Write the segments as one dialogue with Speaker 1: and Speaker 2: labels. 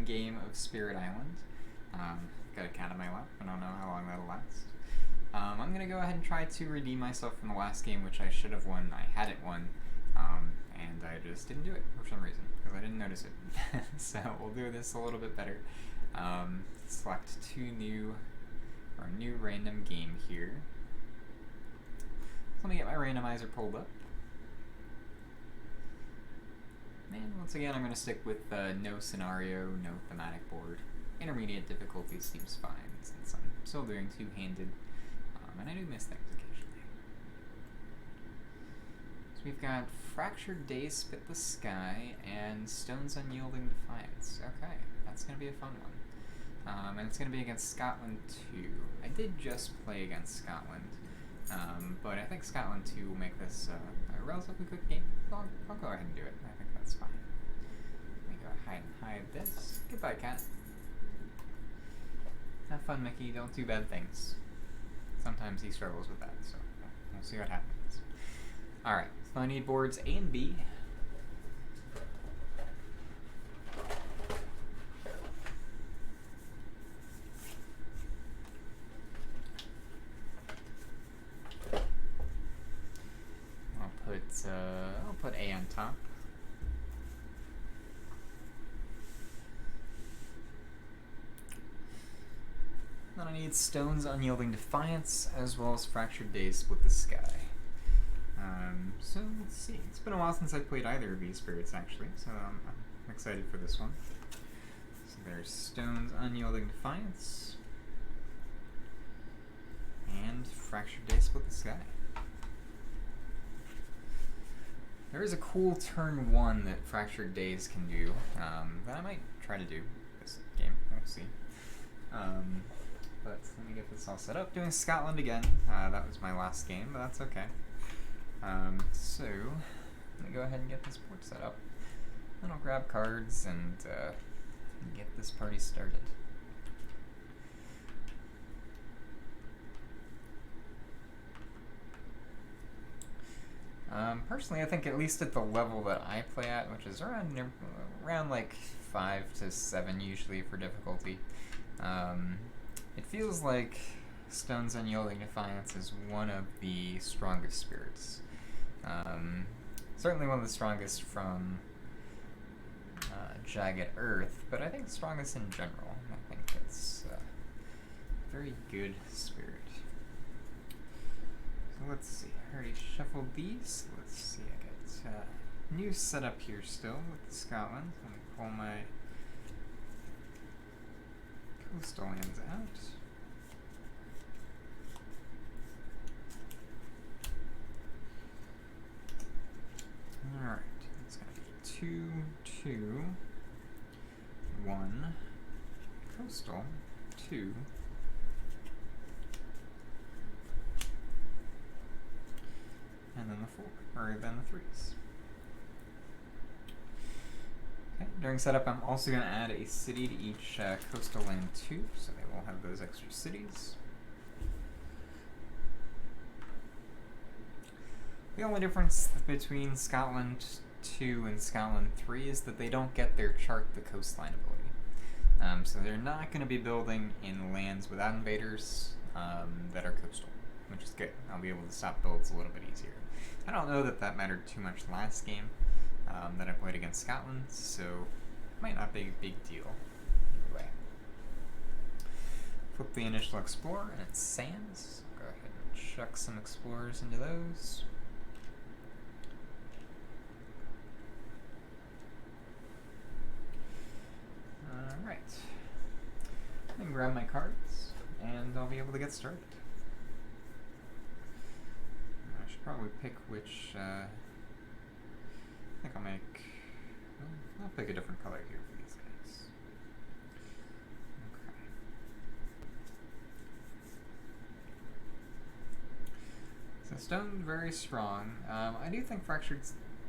Speaker 1: game of Spirit Island. Got a cat in my lap. I don't know how long that'll last. I'm going to go ahead and try to redeem myself from the last game, which I should have won. I hadn't won, and I just didn't do it for some reason, because I didn't notice it. So we'll do this a little bit better. Select new random game here. So let me get my randomizer pulled up. And once again, I'm going to stick with no scenario, no thematic board. Intermediate difficulty seems fine, since I'm still doing two-handed, and I do miss things occasionally. So we've got Fractured Days, Spit the Sky, and Stone's Unyielding Defiance. Okay, that's going to be a fun one. And it's going to be against Scotland 2. I did just play against Scotland, but I think Scotland 2 will make this a relatively quick game. I'll go ahead and do it. I think that's fine. Let me go ahead and hide this. Goodbye, cat. Have fun, Mickey. Don't do bad things. Sometimes he struggles with that, so we'll see what happens. Alright, so I need boards A and B. I'll put A on top. Then I need Stone's Unyielding Defiance, as well as Fractured Days, Split the Sky. So let's see. It's been a while since I played either of these spirits, actually, so I'm excited for this one. So there's Stone's Unyielding Defiance, and Fractured Days, Split the Sky. There is a cool turn 1 that Fractured Days can do that I might try to do this game. We'll see. But let me get this all set up. Doing Scotland again. That was my last game, but that's okay. So let me go ahead and get this board set up. Then I'll grab cards and get this party started. Personally, I think at least at the level that I play at, which is around like 5 to 7 usually for difficulty, it feels like Stone's Unyielding Defiance is one of the strongest spirits. Certainly one of the strongest from Jagged Earth, but I think the strongest in general. I think it's a very good spirit. So let's see. I already shuffled these. Let's see. I got new setup here still with Scotland. Let me pull my coastal lands out. Alright, it's going to be 2, 2, 1, coastal, 2, and then the 4, or then the 3s. Okay, during setup I'm also going to add a city to each coastal land 2, so they will have those extra cities. The only difference between Scotland 2 and Scotland 3 is that they don't get their Chart the Coastline ability. So they're not going to be building in lands without invaders that are coastal, which is good. I'll be able to stop builds a little bit easier. I don't know that that mattered too much last game that I played against Scotland, so it might not be a big deal either way. Flip the initial explorer, and it's sands. Go ahead and chuck some explorers into those. Alright. Then grab my cards, and I'll be able to get started. I should probably pick which, I think I'll pick a different color here for these guys. Okay. So stone, very strong. I do think Fractured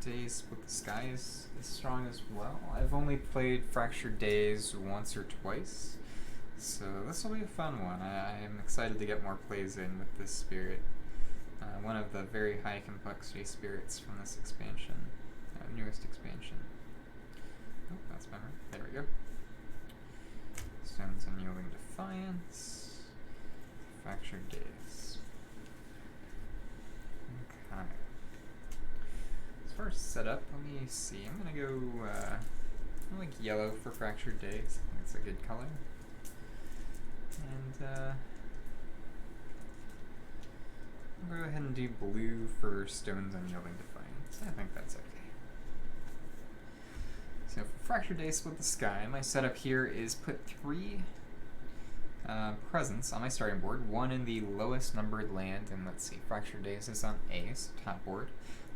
Speaker 1: Days Split the Sky is strong as well. I've only played Fractured Days once or twice, so this will be a fun one. I am excited to get more plays in with this spirit. One of the very high complexity spirits from this expansion, newest expansion. Oh, that's better. There we go. Stones Unyielding Defiance. Fractured Days. Okay. As far as setup, let me see. I'm gonna go I like yellow for Fractured Days. I think it's a good color. And I'll go ahead and do blue for Stones Unyielding Defiance. I think that's okay. So for Fractured Days, Split the Sky, my setup here is put 3 presents on my starting board, 1 in the lowest numbered land, and let's see, Fractured Days is on A, so top board.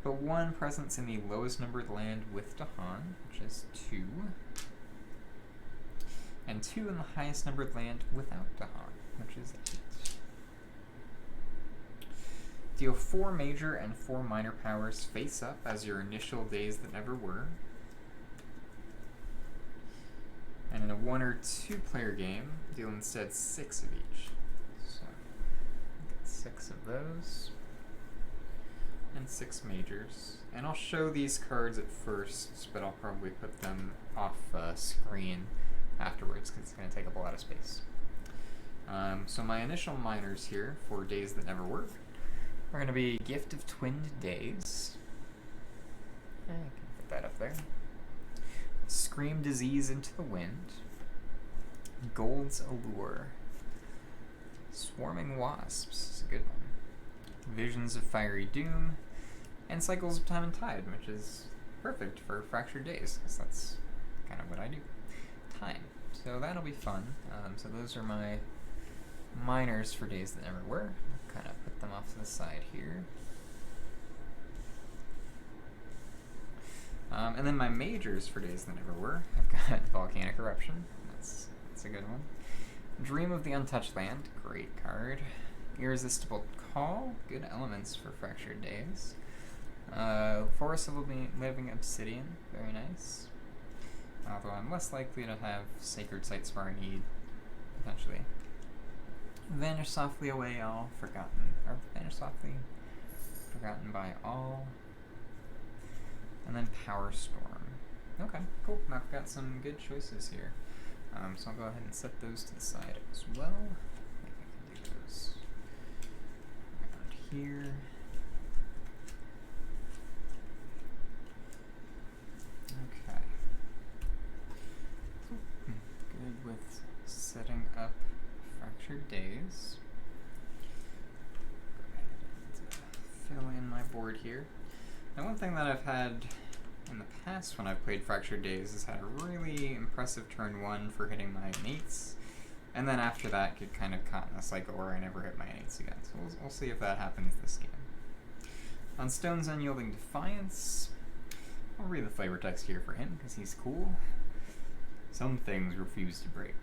Speaker 1: But 1 presence in the lowest numbered land with Dahan, which is 2. And 2 in the highest numbered land without Dahan, which is 8. Deal 4 major and 4 minor powers face up as your initial Days That Never Were. And in a 1 or 2 player game, deal instead 6 of each. So, get 6 of those. And 6 majors. And I'll show these cards at first, but I'll probably put them off screen afterwards because it's going to take up a lot of space. So my initial minors here for Days That Never Were are going to be Gift of Twinned Days. I can put that up there. Scream Disease into the Wind. Gold's Allure. Swarming Wasps is a good one. Visions of Fiery Doom. And Cycles of Time and Tide, which is perfect for Fractured Days, because that's kind of what I do. Time. So that'll be fun. So those are my minors for Days That Never Were. I'll kind of put them off to the side here. And then my majors for Days That Never Were, I've got Volcanic Eruption, that's a good one. Dream of the Untouched Land, great card. Irresistible Call, good elements for Fractured Days. Forest of Living Obsidian, very nice. Although I'm less likely to have Sacred Sites where I need, potentially. Vanish Softly Away All, Vanish Softly, Forgotten by All. And then Power Storm. Okay, cool. I've got some good choices here. So I'll go ahead and set those to the side as well. I think I can do those around here. Okay. Cool. Good with setting up Fractured Days. Go ahead and fill in my board here. Now, one thing that I've had in the past when I've played Fractured Days is had a really impressive turn 1 for hitting my innates, and then after that get kind of caught in a cycle where I never hit my innates again. So we'll see if that happens this game. On Stones Unyielding Defiance, I'll read the flavor text here for him because he's cool. Some things refuse to break.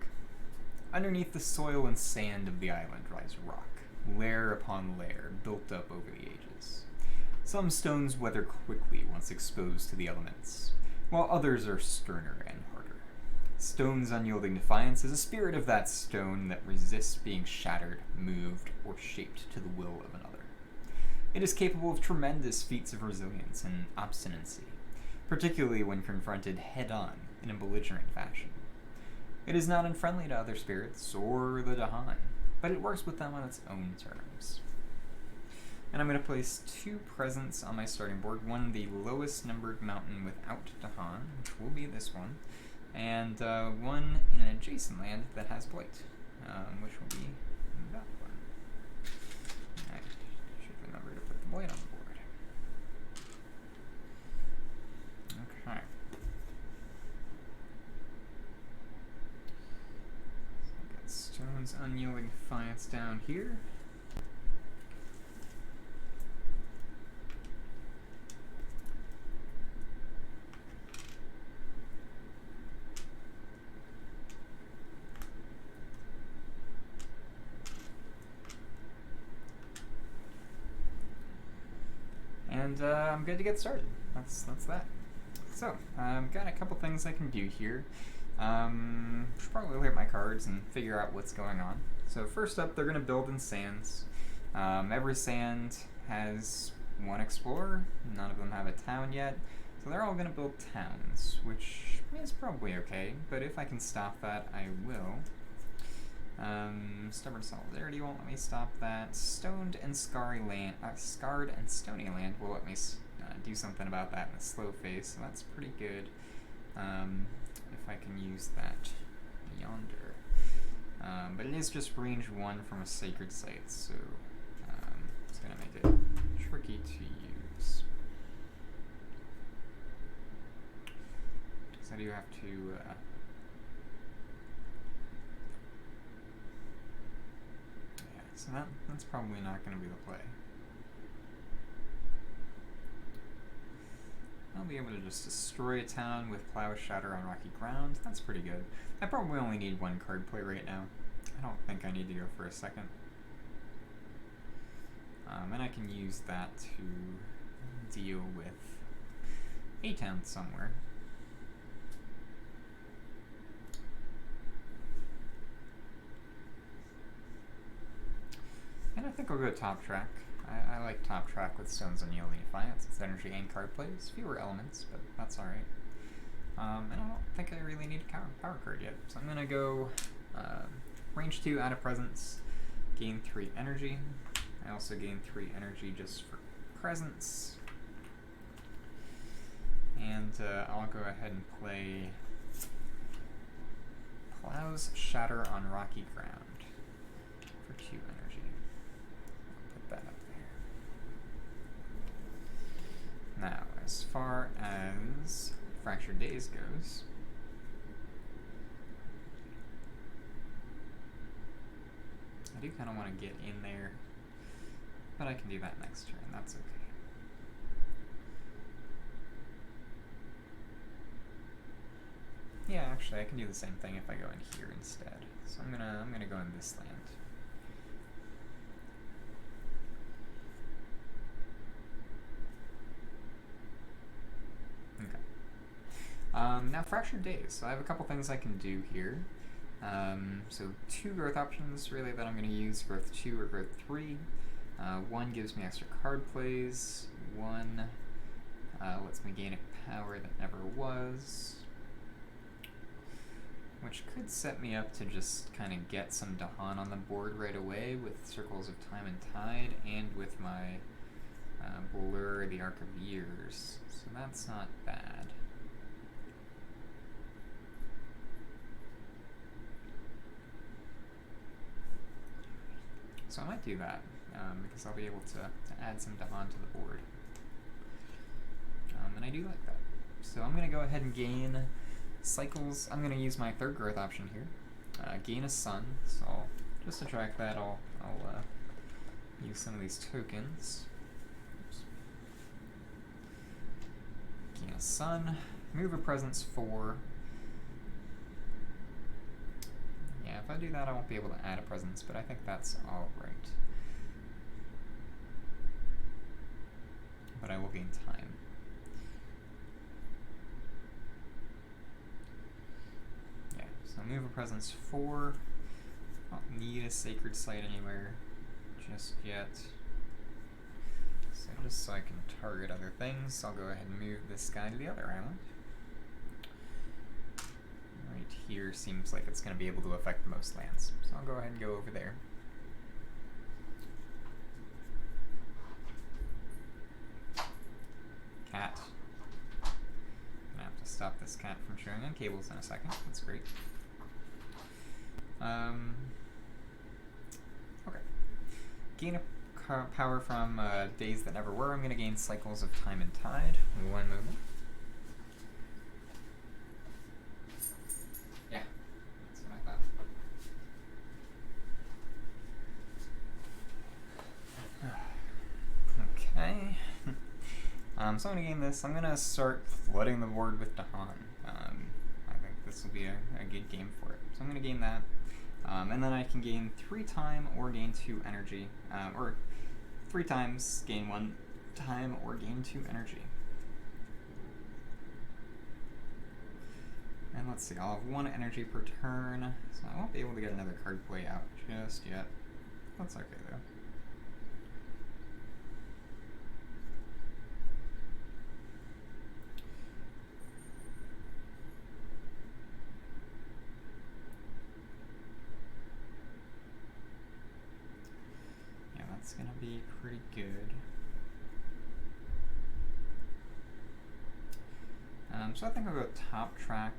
Speaker 1: Underneath the soil and sand of the island lies rock, layer upon layer, built up over the ages. Some stones weather quickly once exposed to the elements, while others are sterner and harder. Stones Unyielding Defiance is a spirit of that stone that resists being shattered, moved, or shaped to the will of another. It is capable of tremendous feats of resilience and obstinacy, particularly when confronted head-on in a belligerent fashion. It is not unfriendly to other spirits or the Dahan, but it works with them on its own terms. And I'm going to place 2 presents on my starting board, one in the lowest numbered mountain without Dahan, which will be this one, and one in an adjacent land that has Blight, which will be that one. I should remember to put the Blight on the board. Okay. So I've got Stones Unyielding Defiance down here. And I'm good to get started. That's that. So, I've got a couple things I can do here. Should probably look at my cards and figure out what's going on. So first up, they're going to build in sands. Every sand has 1 explorer. None of them have a town yet. So they're all going to build towns, which is probably okay. But if I can stop that, I will. Stubborn Solidarity won't let me stop that. Scarred and Stony Land will let me do something about that in the slow phase, so that's pretty good. If I can use that yonder. But it is just range 1 from a sacred site, so it's going to make it tricky to use. So I do have to... so that's probably not going to be the play. I'll be able to just destroy a town with Plow Shatter on rocky ground. That's pretty good. I probably only need 1 card play right now. I don't think I need to go for a second. And I can use that to deal with a town somewhere. And I think I'll go top track. I like top track with Stone's Unyielding Defiance. It's energy and card plays. Fewer elements, but that's alright. And I don't think I really need a power card yet. So I'm going to go range 2 out of presence, gain 3 energy. I also gain 3 energy just for presence. And I'll go ahead and play Plow's Shatter on rocky ground for 2 energy. That up there. Now, as far as Fractured Days goes, I do kind of want to get in there, but I can do that next turn. That's okay. Yeah, actually, I can do the same thing if I go in here instead. So I'm gonna go in this land. Now Fractured Days. So I have a couple things I can do here. So 2 growth options really that I'm going to use, growth 2 or growth 3. 1 gives me extra card plays. 1 lets me gain a power that never was, which could set me up to just kind of get some Dahan on the board right away with Circles of Time and Tide and with my Blur, the Arc of Years. So that's not bad. So I might do that, because I'll be able to add some Dahan to the board. And I do like that. So I'm going to go ahead and gain cycles. I'm going to use my 3rd growth option here. Gain a Sun, so just to track that, I'll use some of these tokens. Oops. Gain a Sun, move a presence 4. Yeah, if I do that, I won't be able to add a presence, but I think that's alright. But I will gain time. Yeah, so move a presence 4. I don't need a sacred site anywhere just yet. So just so I can target other things, I'll go ahead and move this guy to the other island. Right here seems like it's going to be able to affect most lands, so I'll go ahead and go over there. Cat. I'm going to have to stop this cat from showing on cables in a second. That's great. Okay. Gain a power from Days That Never Were. I'm going to gain Cycles of Time and Tide. 1 movement. So I'm going to gain this. I'm going to start flooding the board with Dahan. I think this will be a good game for it. So I'm going to gain that. And then I can gain 3 time or gain 2 energy. Or 3 times, gain 1 time, or gain 2 energy. And let's see, I'll have 1 energy per turn. So I won't be able to get another card play out just yet. That's okay though. It's gonna be pretty good. So I think I'll go top track.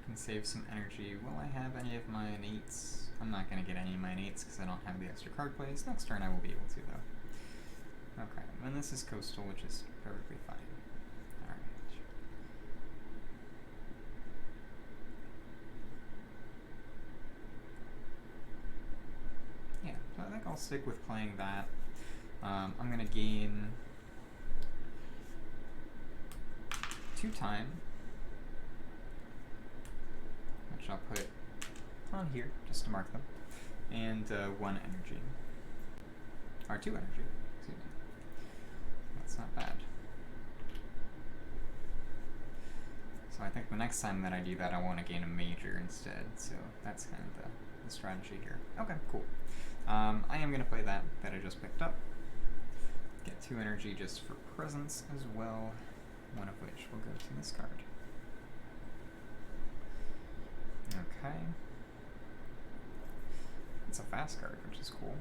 Speaker 1: Can save some energy. Will I have any of my innates? I'm not going to get any of my innates because I don't have the extra card plays. Next turn I will be able to, though. Okay, and this is coastal, which is perfectly fine. Alright. Yeah, so I think I'll stick with playing that. I'm going to gain 2 time, which I'll put on here just to mark them, and 1 energy. Or 2 energy, excuse me. That's not bad. So I think the next time that I do that, I want to gain a major instead, so that's kind of the strategy here. Okay, cool. I am going to play that I just picked up. Get 2 energy just for presence as well, one of which will go to this card. Okay. It's a fast card, which is cool.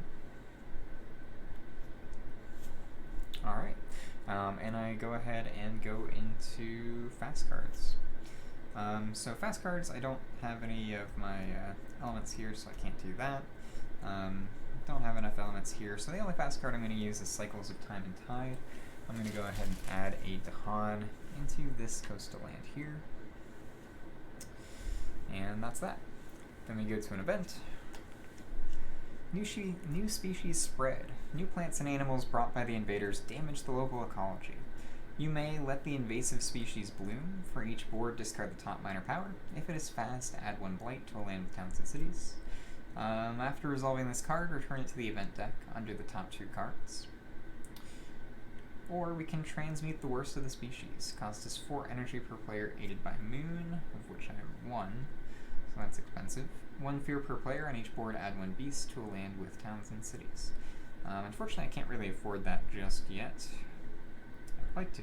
Speaker 1: Alright, and I go ahead and go into fast cards. So fast cards, I don't have any of my elements here, so I can't do that. Don't have enough elements here, so the only fast card I'm going to use is Cycles of Time and Tide. I'm going to go ahead and add a Dahan into this coastal land here. And that's that. Then we go to an event. New species spread. New plants and animals brought by the invaders damage the local ecology. You may let the invasive species bloom. For each board, discard the top minor power. If it is fast, add 1 blight to a land with towns and cities. After resolving this card, return it to the event deck under the top 2 cards. Or we can transmute the worst of the species. Cost us 4 energy per player, aided by Moon, of which I have 1, so that's expensive. 1 fear per player. On each board, add 1 beast to a land with towns and cities. Unfortunately, I can't really afford that just yet. I'd like to.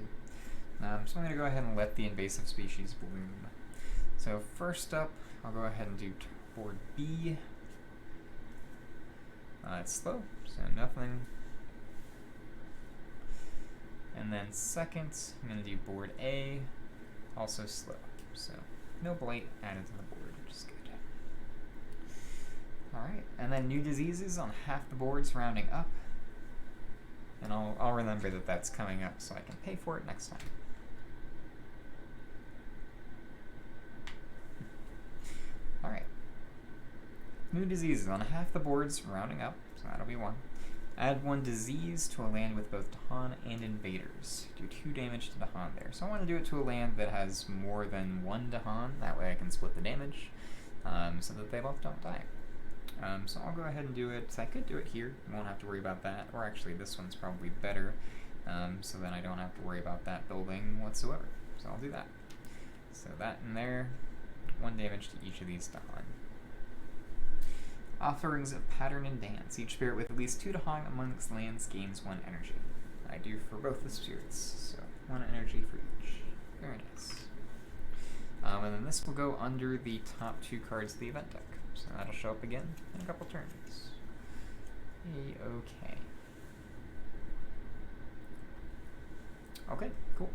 Speaker 1: So I'm going to go ahead and let the invasive species bloom. So first up, I'll go ahead and do board B. It's slow, so nothing. And then second, I'm going to do board A, also slow. So no blight added to the board, which is good. Alright, and then new diseases on half the boards rounding up. And I'll remember that that's coming up so I can pay for it next time. Alright. New diseases on half the boards rounding up, so that'll be 1. Add 1 disease to a land with both Dahan and invaders. Do 2 damage to Dahan there. So I want to do it to a land that has more than 1 Dahan. That way I can split the damage so that they both don't die. So I'll go ahead and do it. I could do it here. I won't have to worry about that. Or actually, this one's probably better. So then I don't have to worry about that building whatsoever. So I'll do that. So that in there. 1 damage to each of these Dahan. Offerings of Pattern and Dance. Each spirit with at least 2 Dahan amongst lands gains 1 energy. I do for both the spirits, so 1 energy for each. Very nice. And then this will go under the top 2 cards of the event deck. So that'll show up again in a couple turns. Okay. Okay, cool.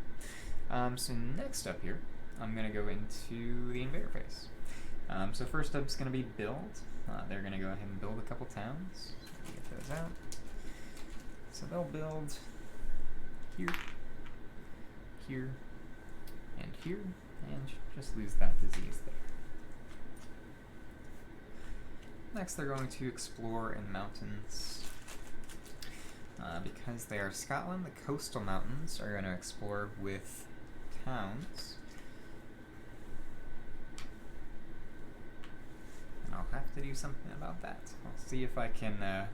Speaker 1: So next up here, I'm going to go into the Invader Phase. So first up is going to be build. They're going to go ahead and build a couple towns. Get those out. So they'll build here, here, and here, and just lose that disease there. Next, they're going to explore in mountains. Because they are Scotland, the coastal mountains are going to explore with towns. And I'll have to do something about that. I'll see if I can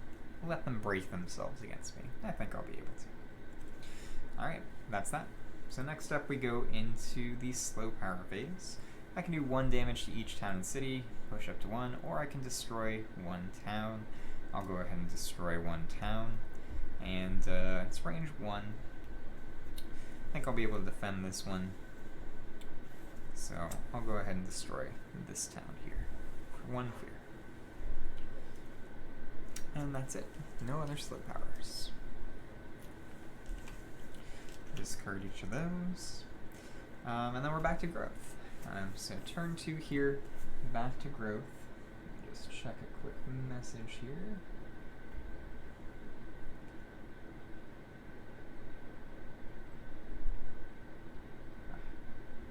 Speaker 1: let them break themselves against me. I think I'll be able to. Alright, that's that. So next up we go into the slow power phase. I can do 1 damage to each town and city, push up to 1, or I can destroy 1 town. I'll go ahead and destroy 1 town. And it's range 1. I think I'll be able to defend this one. So I'll go ahead and destroy this town here for 1 fear. And that's it. No other slip powers. Discard each of those. And then we're back to growth. So turn 2 here, back to growth. Let me just check a quick message here.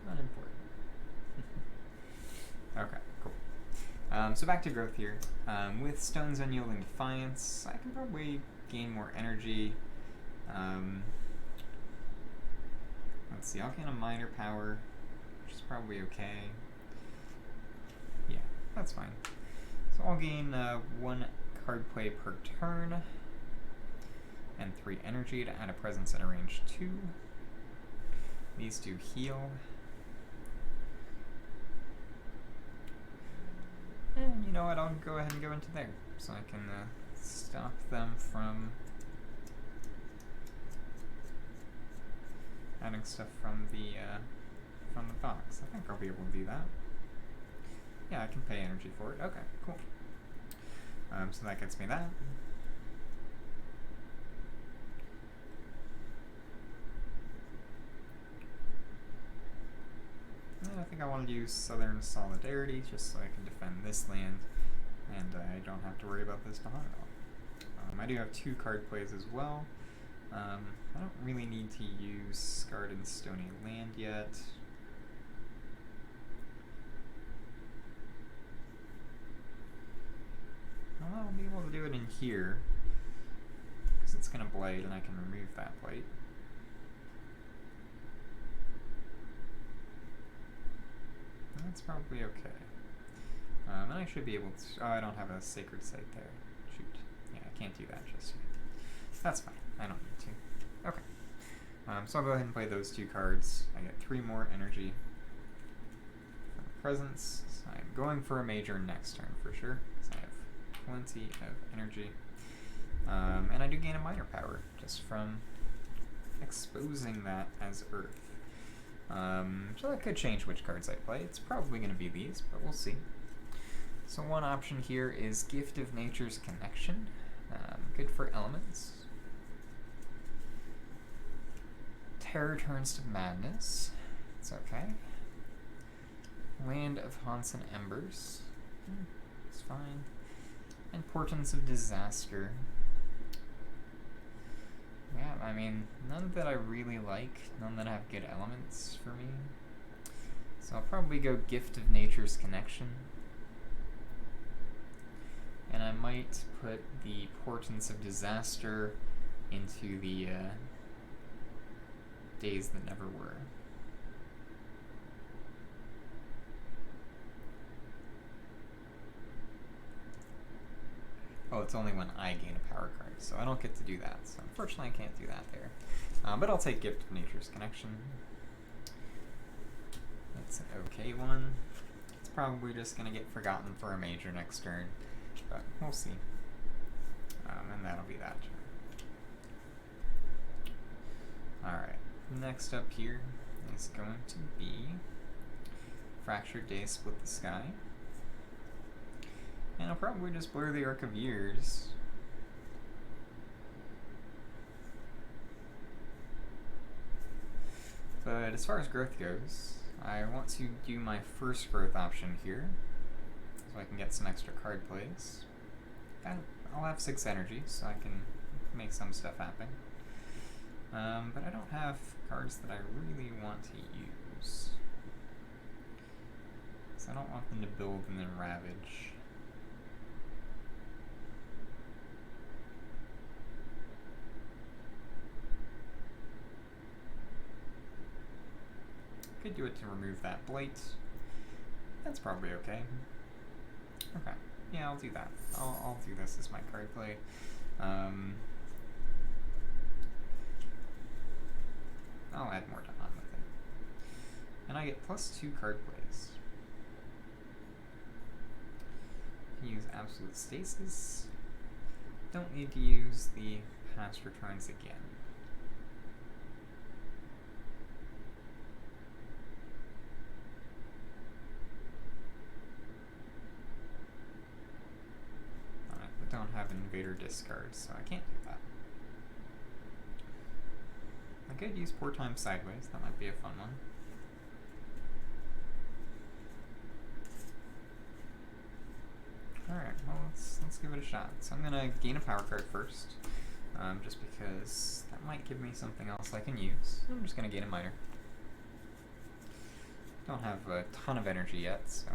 Speaker 1: Unimportant. Okay, cool. So back to growth here. With Stone's Unyielding Defiance, I can probably gain more energy. Let's see, I'll gain a minor power, which is probably okay. Yeah, that's fine. So I'll gain 1 card play per turn, and 3 energy to add a presence at a range 2. These do heal. And you know what, I'll go ahead and go into there, so I can stop them from adding stuff from the box. I think I'll be able to do that. Yeah, I can pay energy for it. Okay, cool. So that gets me that. And I think I want to use Southern Solidarity just so I can defend this land, and I don't have to worry about this behind all. I do have 2 card plays as well. I don't really need to use Scarred and Stony Land yet. Well, I'll be able to do it in here, because it's going to blight and I can remove that blight. That's probably okay. And I should be able to... Oh, I don't have a Sacred Site there. Shoot. Yeah, I can't do that just yet. That's fine. I don't need to. Okay. So I'll go ahead and play those 2 cards. I get 3 more energy from the presence. So I'm going for a major next turn for sure, because I have plenty of energy. And I do gain a minor power just from exposing that as Earth. So that could change which cards I play. It's probably going to be these, but we'll see. So one option here is Gift of Nature's Connection. Good for elements. Terror turns to Madness. It's okay. Land of Haunts and Embers. It's fine. And Portents of Disaster. Yeah, I mean, none that I really like, none that have good elements for me. So I'll probably go Gift of Nature's Connection. And I might put the Portents of Disaster into the Days That Never Were. Oh, it's only when I gain a power card, so I don't get to do that. So unfortunately I can't do that there. But I'll take Gift of Nature's Connection. That's an okay one. It's probably just going to get forgotten for a major next turn, but we'll see. And that'll be that turn. Alright, next up here is going to be Fractured Day, Split the Sky. And I'll probably just blur the Arc of Years. But as far as growth goes, I want to do my first growth option here, so I can get some extra card plays. I'll have 6 energy, so I can make some stuff happen. But I don't have cards that I really want to use. So I don't want them to build and then Ravage. Could do it to remove that blight. That's probably okay. Okay, yeah, I'll do that. I'll do this as my card play. I'll add more on with it. And I get +2 card plays. Use Absolute Stasis. Don't need to use the Past Returns again. Don't have have Invader discard, so I can't do that. I could use 4 times Sideways, that might be a fun one. Alright, well let's give it a shot. So I'm gonna gain a power card first, just because that might give me something else I can use. I'm just gonna gain a minor. Don't have a ton of energy yet, so.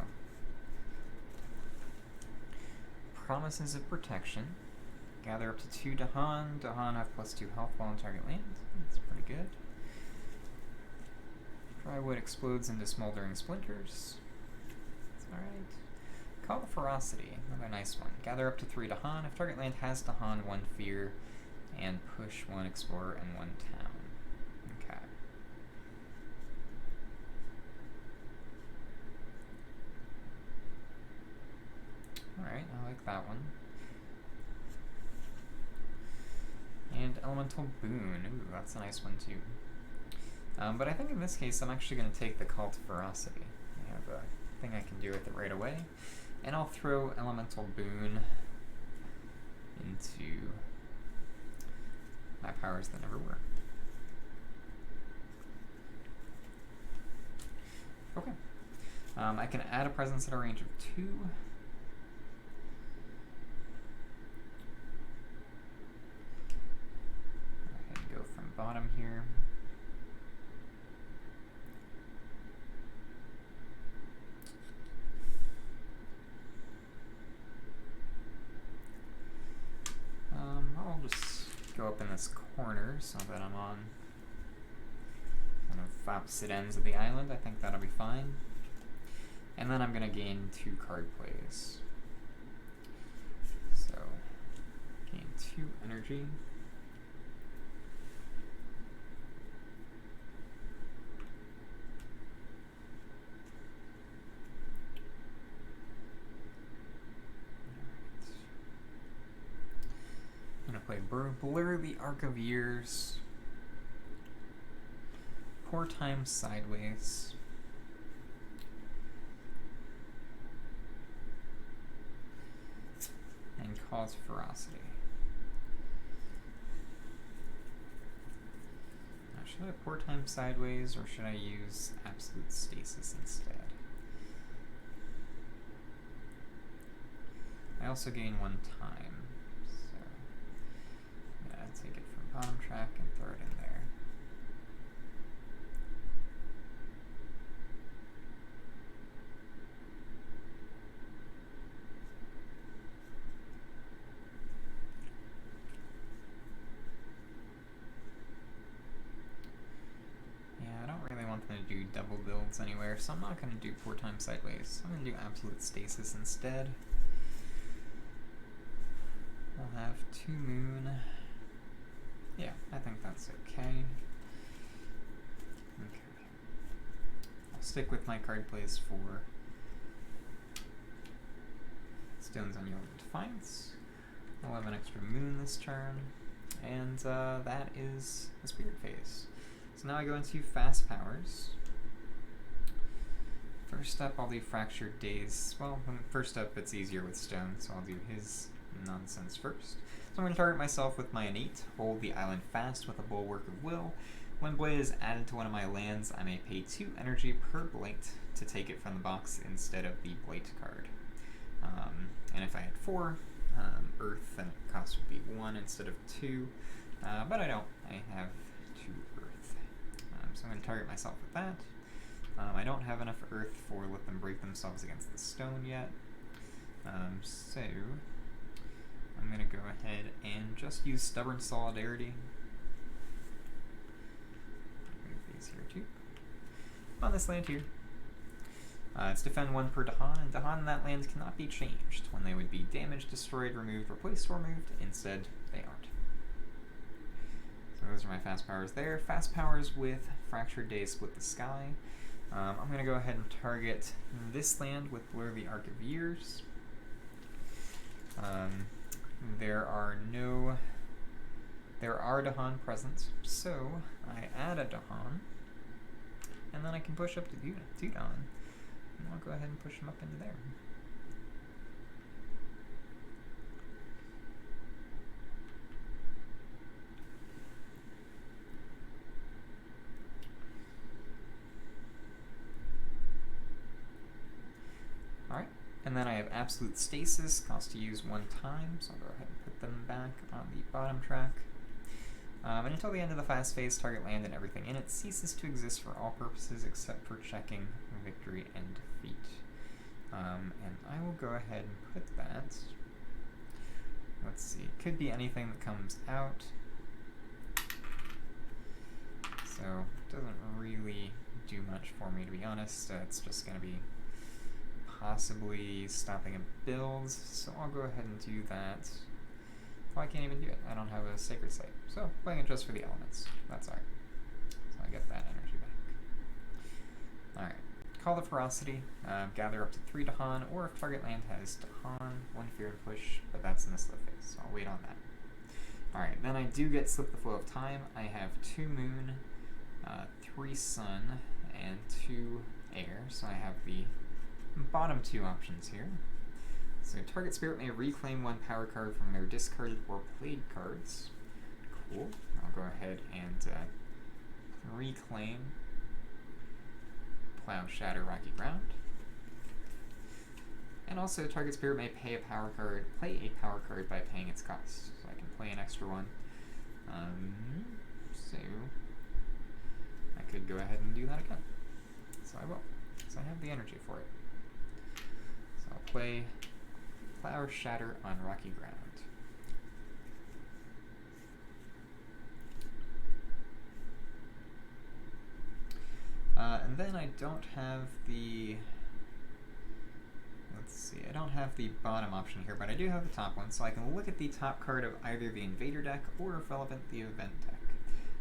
Speaker 1: Promises of Protection. Gather up to 2 Dahan. Dahan have +2 health while on target land. That's pretty good. Drywood explodes into smoldering splinters. That's alright. Call of Ferocity, another nice one. Gather up to 3 Dahan. If target land has Dahan, 1 fear, and push 1 explorer and 1 town. Okay. Alright, I like that one. And Elemental Boon. Ooh, that's a nice one too. But I think in this case I'm actually going to take the Call to Ferocity. I have a thing I can do with it right away. And I'll throw Elemental Boon into my powers that never were. Okay. I can add a presence at a range of 2. I can go from bottom here. I'll just go up in this corner so that I'm on kind of opposite ends of the island. I think that'll be fine. And then I'm going to gain 2 card plays. So, gain 2 energy. I'm going to play Blur the Arc of Years. 4 times Sideways. And Cause Ferocity. Now, should I 4 times Sideways, or should I use Absolute Stasis instead? I also gain 1 time, so I'm gonna take it from bottom track and throw it in there. Do double builds anywhere, so I'm not going to do 4 times Sideways. I'm going to do Absolute Stasis instead. We'll have 2 Moon. Yeah, I think that's okay. Okay. I'll stick with my card plays for Stone's Unyielding Defiance. I'll have an extra Moon this turn, and that is the Spirit Phase. So now I go into fast powers. First up, I'll do Fractured Days. Well, first up, it's easier with Stone, so I'll do his nonsense first. So I'm going to target myself with my innate, hold the island fast with a Bulwark of Will. When Blade is added to one of my lands, I may pay 2 energy per Blight to take it from the box instead of the Blight card. And if I had 4 Earth, then the cost would be 1 instead of 2. But I don't. I have 2 Earth. So I'm going to target myself with that. I don't have enough Earth for Let Them Break Themselves Against the Stone yet. So I'm going to go ahead and just use Stubborn Solidarity. Move these here too. On this land here. It's defend 1 per Dahan, and Dahan in that land cannot be changed when they would be damaged, destroyed, removed, replaced, or moved. Instead, they aren't. So those are my fast powers there. Fast powers with Fractured Days, Split the Sky. I'm going to go ahead and target this land with Blur the Arc of Years. There are Dahan present, so I add a Dahan, and then I can push up to 2 Dahan, and I'll go ahead and push them up into there. And then I have Absolute Stasis, cost to use 1 time, so I'll go ahead and put them back on the bottom track. And until the end of the fast phase, target land and everything in it ceases to exist for all purposes except for checking victory and defeat. And I will go ahead and put that. Let's see, it could be anything that comes out. So it doesn't really do much for me, to be honest. It's just going to be possibly stopping a build, so I'll go ahead and do that. Oh, I can't even do it. I don't have a Sacred Site. So, playing it just for the elements. That's alright. So I get that energy back. Alright. Call the Ferocity. Gather up to 3 Dahan, or if target land has Dahan, 1 Fear and Push, but that's in the slip phase, so I'll wait on that. Alright, then I do get Slip the Flow of Time. I have 2 Moon, 3 Sun, and 2 Air, so I have the bottom 2 options here. So target spirit may reclaim 1 power card from their discarded or played cards. Cool. I'll go ahead and reclaim Plow, Shatter, Rocky Ground. And also target spirit may play a power card by paying its cost. So I can play an extra one. So I could go ahead and do that again. So I will. So I have the energy for it. So I'll play Plow, Shatter on Rocky Ground. And then I don't have the, let's see, I don't have the bottom option here, but I do have the top one, so I can look at the top card of either the Invader deck or, if relevant, the Event deck.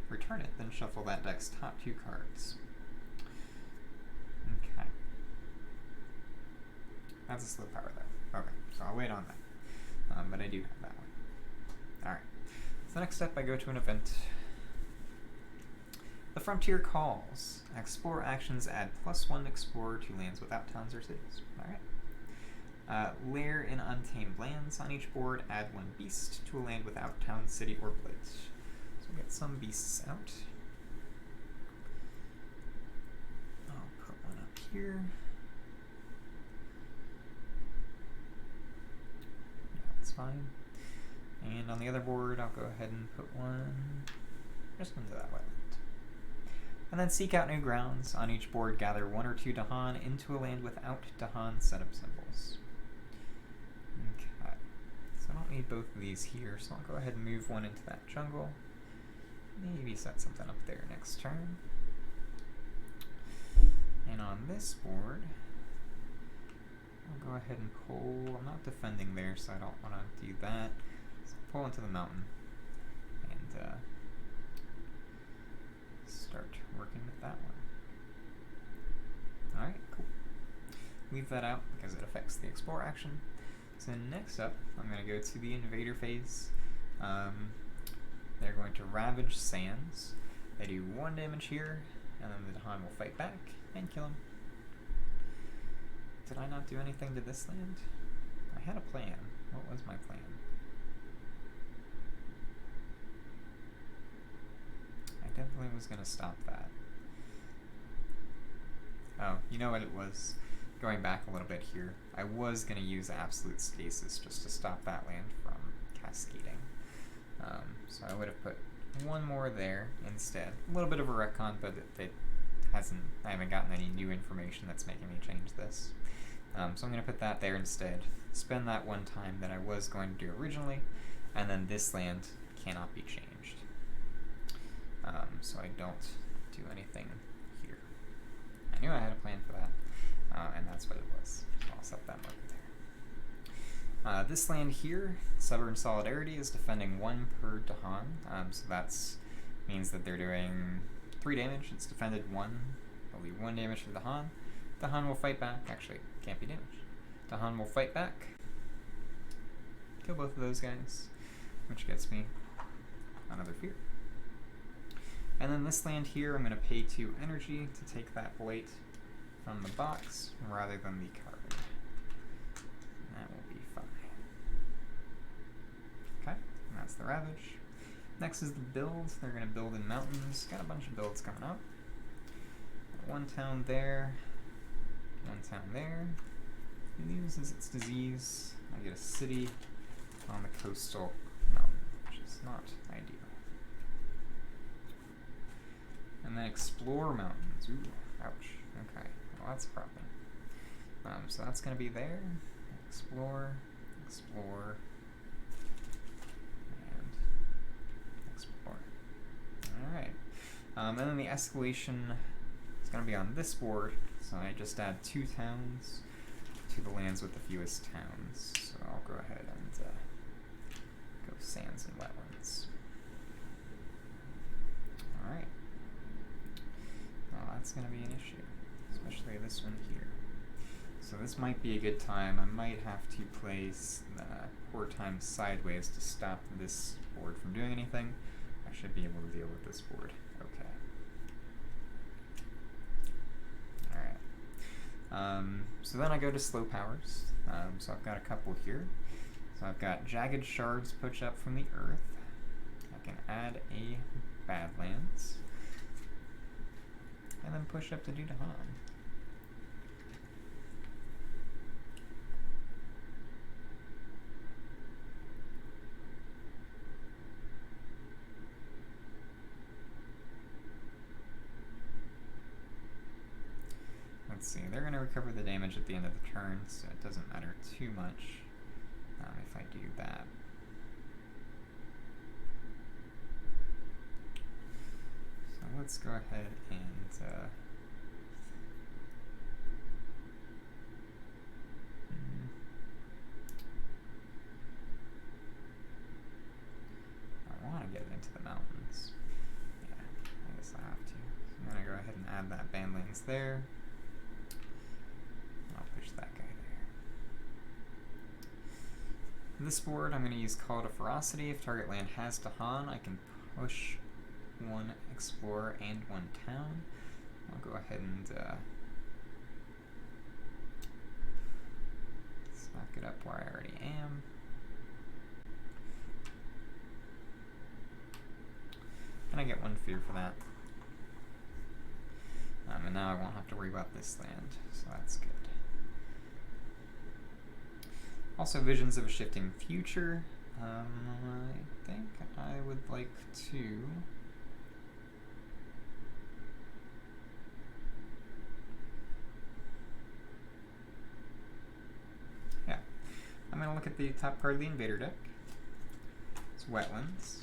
Speaker 1: Return it, then shuffle that deck's top 2 cards. Okay. That's a slow power though. Okay, so I'll wait on that. But I do have that one. Alright. So next up I go to an event. The Frontier Calls. Explore actions add +1 Explorer to lands without towns or cities. Alright. Lair in Untamed Lands. On each board, add 1 beast to a land without town, city, or blades. So we'll get some beasts out. I'll put one up here. That's fine. And on the other board, I'll go ahead and put one just into that wetland. And then seek out new grounds. On each board, gather 1 or 2 Dahan into a land without Dahan setup symbols. Okay. So I don't need both of these here, so I'll go ahead and move one into that jungle. Maybe set something up there next turn. And on this board, I'll go ahead and pull. I'm not defending there, so I don't want to do that. So pull into the mountain and start working with that one. Alright, cool. Leave that out because it affects the Explore action. So next up, I'm going to go to the Invader Phase. They're going to Ravage Sands. They do 1 damage here, and then the Dahan will fight back and kill him. Did I not do anything to this land? I had a plan. What was my plan? I definitely was going to stop that. Oh, you know what it was? Going back a little bit here, I was going to use Absolute Stasis just to stop that land from cascading. So I would have put 1 more there instead. A little bit of a retcon, but I haven't gotten any new information that's making me change this. So I'm going to put that there instead. Spend that 1 time that I was going to do originally, and then this land cannot be changed. So I don't do anything here. I knew I had a plan for that, and that's what it was. So I'll set that marker there. This land here, Stubborn Solidarity, is defending 1 per Dahan. So that means that they're doing 3 damage. It's defended 1. It'll be 1 damage to Dahan. Dahan will fight back. Actually, can't be damaged. Dahan will fight back. Kill both of those guys, which gets me another fear. And then this land here, I'm going to pay 2 energy to take that blight from the box rather than the card. And that will be fine. Okay, and that's the Ravage. Next is the build. They're going to build in mountains. Got a bunch of builds coming up. 1 town there. 1 town there. It loses its disease. I get a city on the coastal mountain, which is not ideal. And then explore mountains. Ooh, ouch. Okay, well that's a problem. So that's going to be there. Explore, explore, and explore. Alright. And then the escalation is going to be on this board, so I just add 2 towns to the lands with the fewest towns. So I'll go ahead and go sands and wetlands. Alright. Well, that's going to be an issue, especially this one here. So this might be a good time. I might have to place poor time sideways to stop this board from doing anything. I should be able to deal with this board. Okay. Alright. So then I go to slow powers. So I've got a couple here. So I've got jagged shards pushed up from the earth. I can add a Badlands. And then push up to Dudahan. Let's see, they're going to recover the damage at the end of the turn, so it doesn't matter too much if I do that. So let's go ahead and I want to get it into the mountains. Yeah, I guess I have to. So I'm going to go ahead and add that Badlands there. That guy there. This board, I'm going to use Call to Ferocity. If target land has Dahan, I can push 1 explorer and 1 town. I'll go ahead and stock it up where I already am. And I get 1 fear for that. And now I won't have to worry about this land, so that's good. Also, Visions of a Shifting Future. I think I would like to... Yeah. I'm going to look at the top card of the Invader deck. It's Wetlands.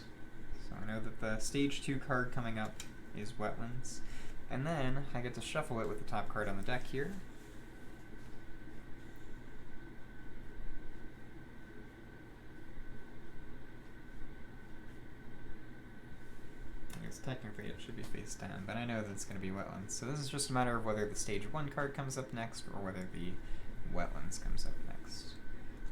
Speaker 1: So I know that the Stage 2 card coming up is Wetlands. And then I get to shuffle it with the top card on the deck here. Technically it should be face down, but I know that it's going to be Wetlands. So this is just a matter of whether the Stage 1 card comes up next or whether the Wetlands comes up next.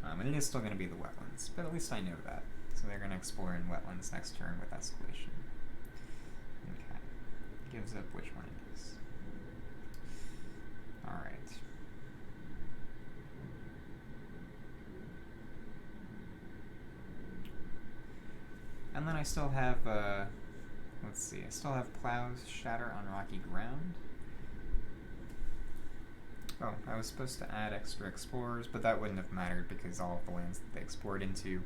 Speaker 1: And it is still going to be the Wetlands, but at least I know that. So they're going to explore in Wetlands next turn with Escalation. Okay. Gives up which one it is. Alright. And then I still have... let's see, I still have Plows Shatter on Rocky Ground. Oh, I was supposed to add extra Explorers, but that wouldn't have mattered because all of the lands that they explored into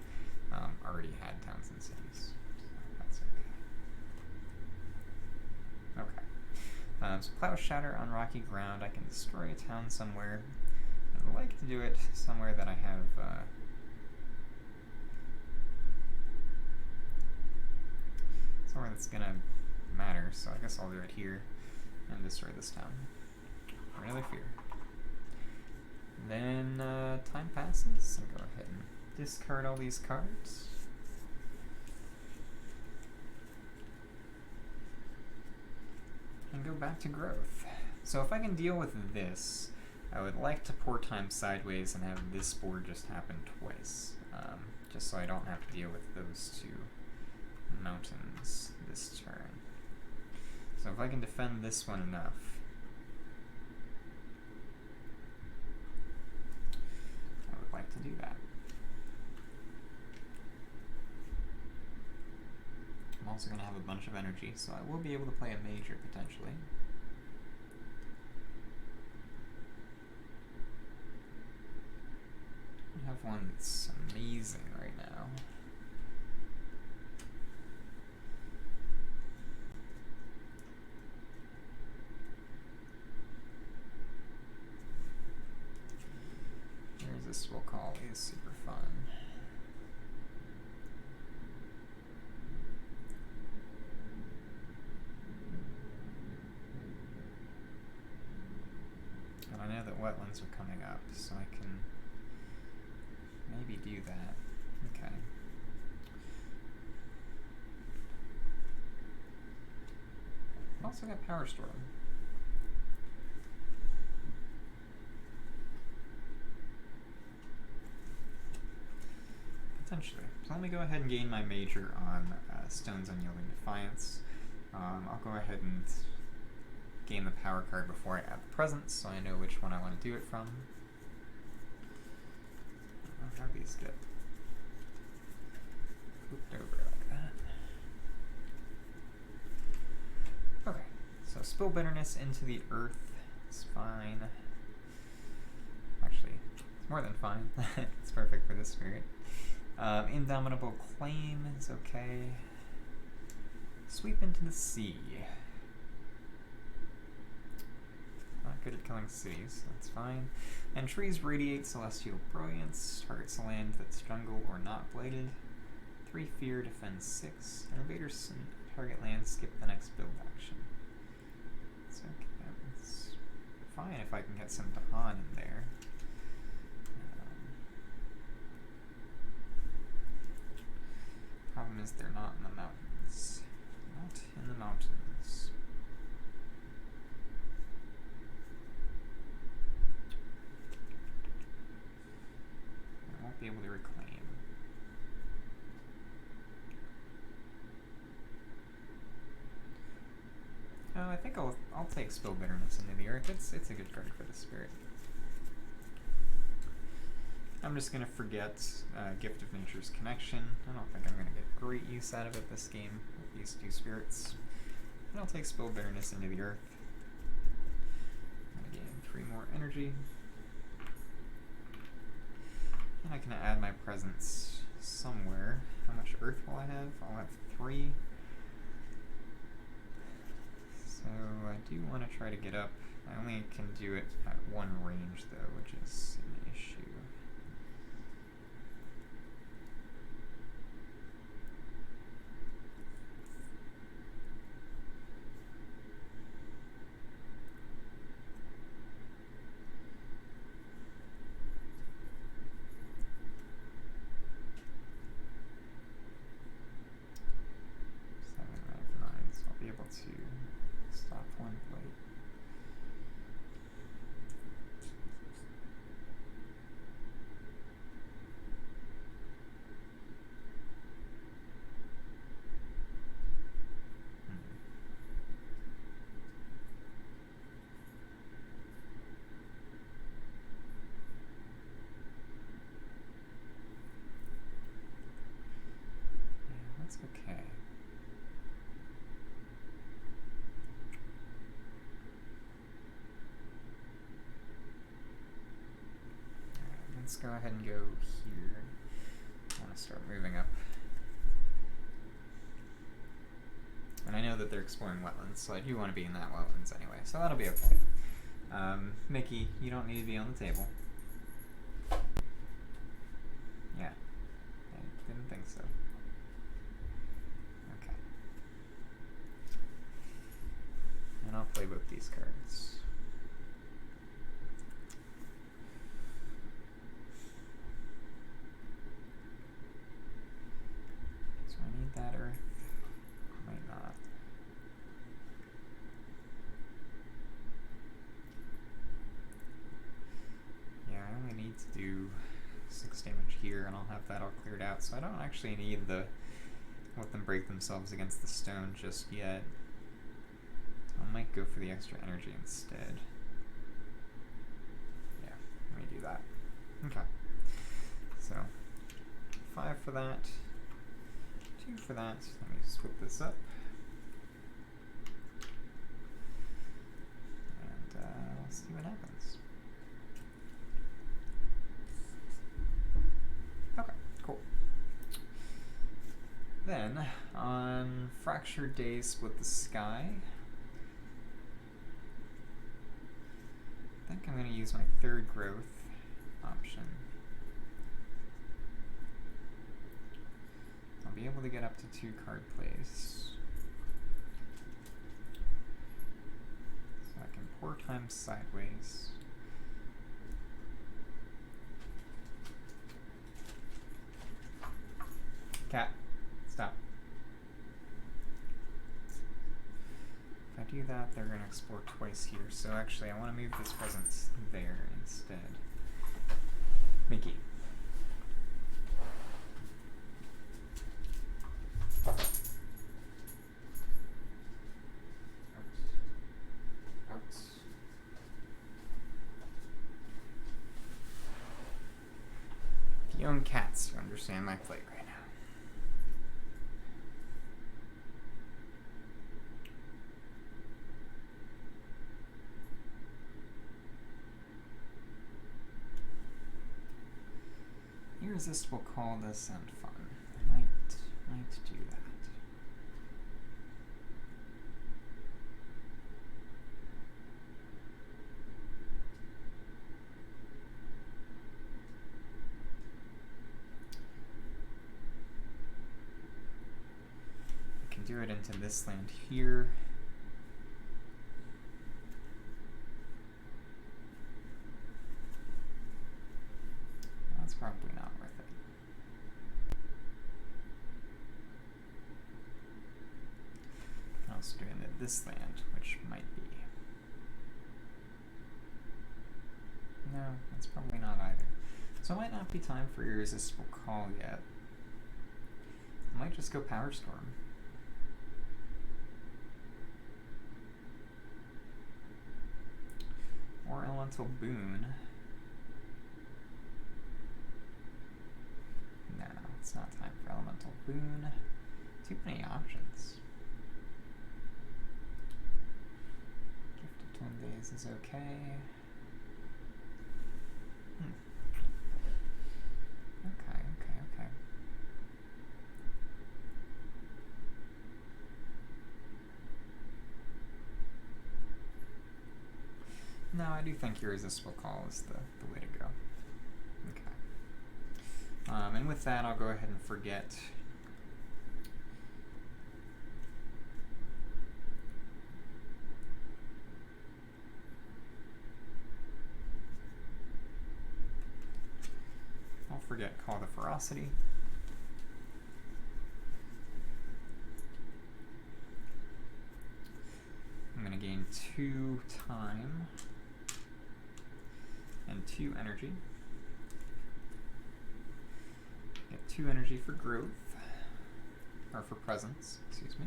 Speaker 1: already had towns and cities. So that's okay. Okay. So Plows Shatter on Rocky Ground. I can destroy a town somewhere. I'd like to do it somewhere that I have... somewhere that's gonna matter, so I guess I'll do it here and destroy this town for another fear. Then time passes. I'll go ahead and discard all these cards. And go back to growth. So if I can deal with this, I would like to pour time sideways and have this board just happen twice, just so I don't have to deal with those 2 mountains this turn. So if I can defend this one enough, I would like to do that. I'm also going to have a bunch of energy, so I will be able to play a major potentially. have one that's amazing right now. Irresistible Call is super fun. And I know that wetlands are coming up, so I can maybe do that. Okay. I've also got Power Storm. Potentially. So let me go ahead and gain my major on Stone's Unyielding Defiance. I'll go ahead and gain the power card before I add the presence, so I know which one I want to do it from. How these get pooped over like that. Okay, so Spill Bitterness into the earth is fine. Actually, it's more than fine. It's perfect for this spirit. Indomitable Claim is okay. Sweep into the sea. Not good at killing cities, so that's fine. And trees radiate celestial brilliance. Targets a land that's jungle or not bladed. 3 fear, defend 6. Invaders target land, skip the next build action. It's okay. It's fine if I can get some Dahan in there. Problem is they're not in the mountains. Not in the mountains. I won't be able to reclaim. Oh, I think I'll take Spill Bitterness into the earth. It's a good card for the spirit. I'm just going to forget Gift of Nature's Connection. I don't think I'm going to get great use out of it this game with these two spirits. And I'll take Spill Bitterness into the earth. I'm going to gain 3 more energy. And I can add my presence somewhere. How much earth will I have? I'll have 3. So I do want to try to get up. I only can do it at 1 range though, which is an issue. To stop 1 plate. Yeah, that's okay. Let's go ahead and go here. I want to start moving up. And I know that they're exploring wetlands, so I do want to be in that wetlands anyway, so that'll be okay. Mickey, you don't need to be on the table. Yeah, I didn't think so. Okay. And I'll play both these cards. I need that earth. Might not. Yeah, I only need to do 6 damage here, and I'll have that all cleared out. So I don't actually need the let them break themselves against the stone just yet. I might go for the extra energy instead. Yeah, let me do that. Okay. So 5 for that. 2 for that. Let me split this up. And we'll see what happens. Fractured Days Split the Sky. I think I'm going to use my third growth option. I'll be able to get up to 2 card plays. So I can 4 times sideways. Cat, stop. If I do that, they're going to explore twice here. So actually, I want to move this presence there instead. Mickey. If you own cats, you understand my plight right now. Irresistible Call does sound fun. I might do that. I can do it into this land here. That's probably not worth it. I can also do it into this land, which might be. No, that's probably not either. So it might not be time for Irresistible Call yet. I might just go Power Storm. Or Elemental Boon. No, it's not time for Elemental Boon. Too many options. Gift of Twin Days is okay. Okay. No, I do think Irresistible Call is the way to go. Okay. And with that, I'll go ahead and forget Call the Ferocity. I'm going to gain 2 time and 2 energy. Get 2 energy for growth, or for presence, excuse me.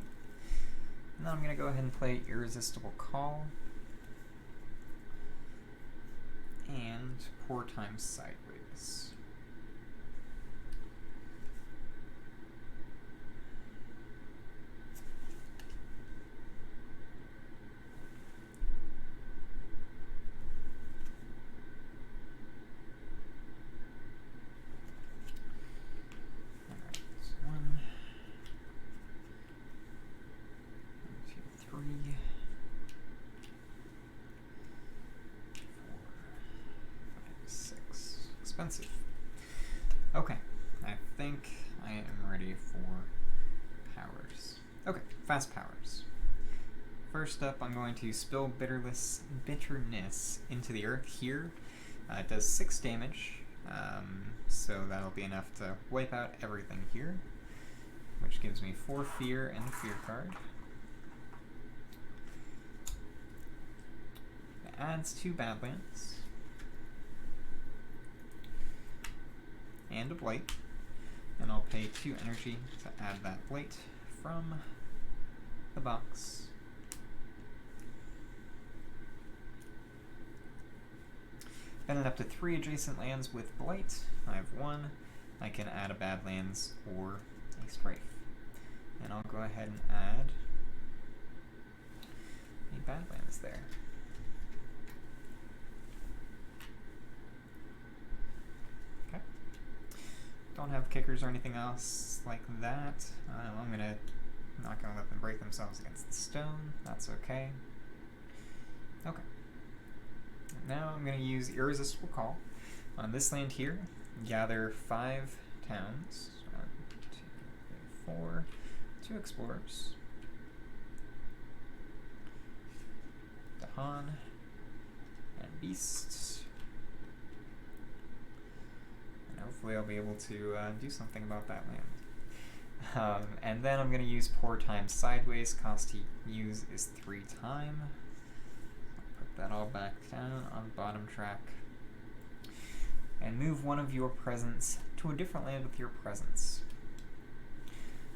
Speaker 1: And then I'm going to go ahead and play Irresistible Call and 4 times Sideways. Expensive. Okay, I think I am ready for powers. Okay, fast powers. First up, I'm going to spill Bitterness into the earth here. It does 6 damage, so that'll be enough to wipe out everything here, which gives me 4 fear and a fear card. It adds 2 Badlands. And a blight, and I'll pay 2 energy to add that blight from the box. Then it up to 3 adjacent lands with blight. I have 1. I can add a Badlands or a Strife. And I'll go ahead and add a Badlands there. Don't have kickers or anything else like that. I'm going to I'm not going to let them break themselves against the stone. That's okay. Okay. Now I'm going to use Irresistible Call. On this land here, gather 5 towns. 1, 2, 3, 4. 2 explorers. Dahan. And beasts. And hopefully I'll be able to do something about that land. And then I'm going to use Pour Time Sideways. Cost to use is 3 time. I'll put that all back down on the bottom track. And move one of your presence to a different land with your presence.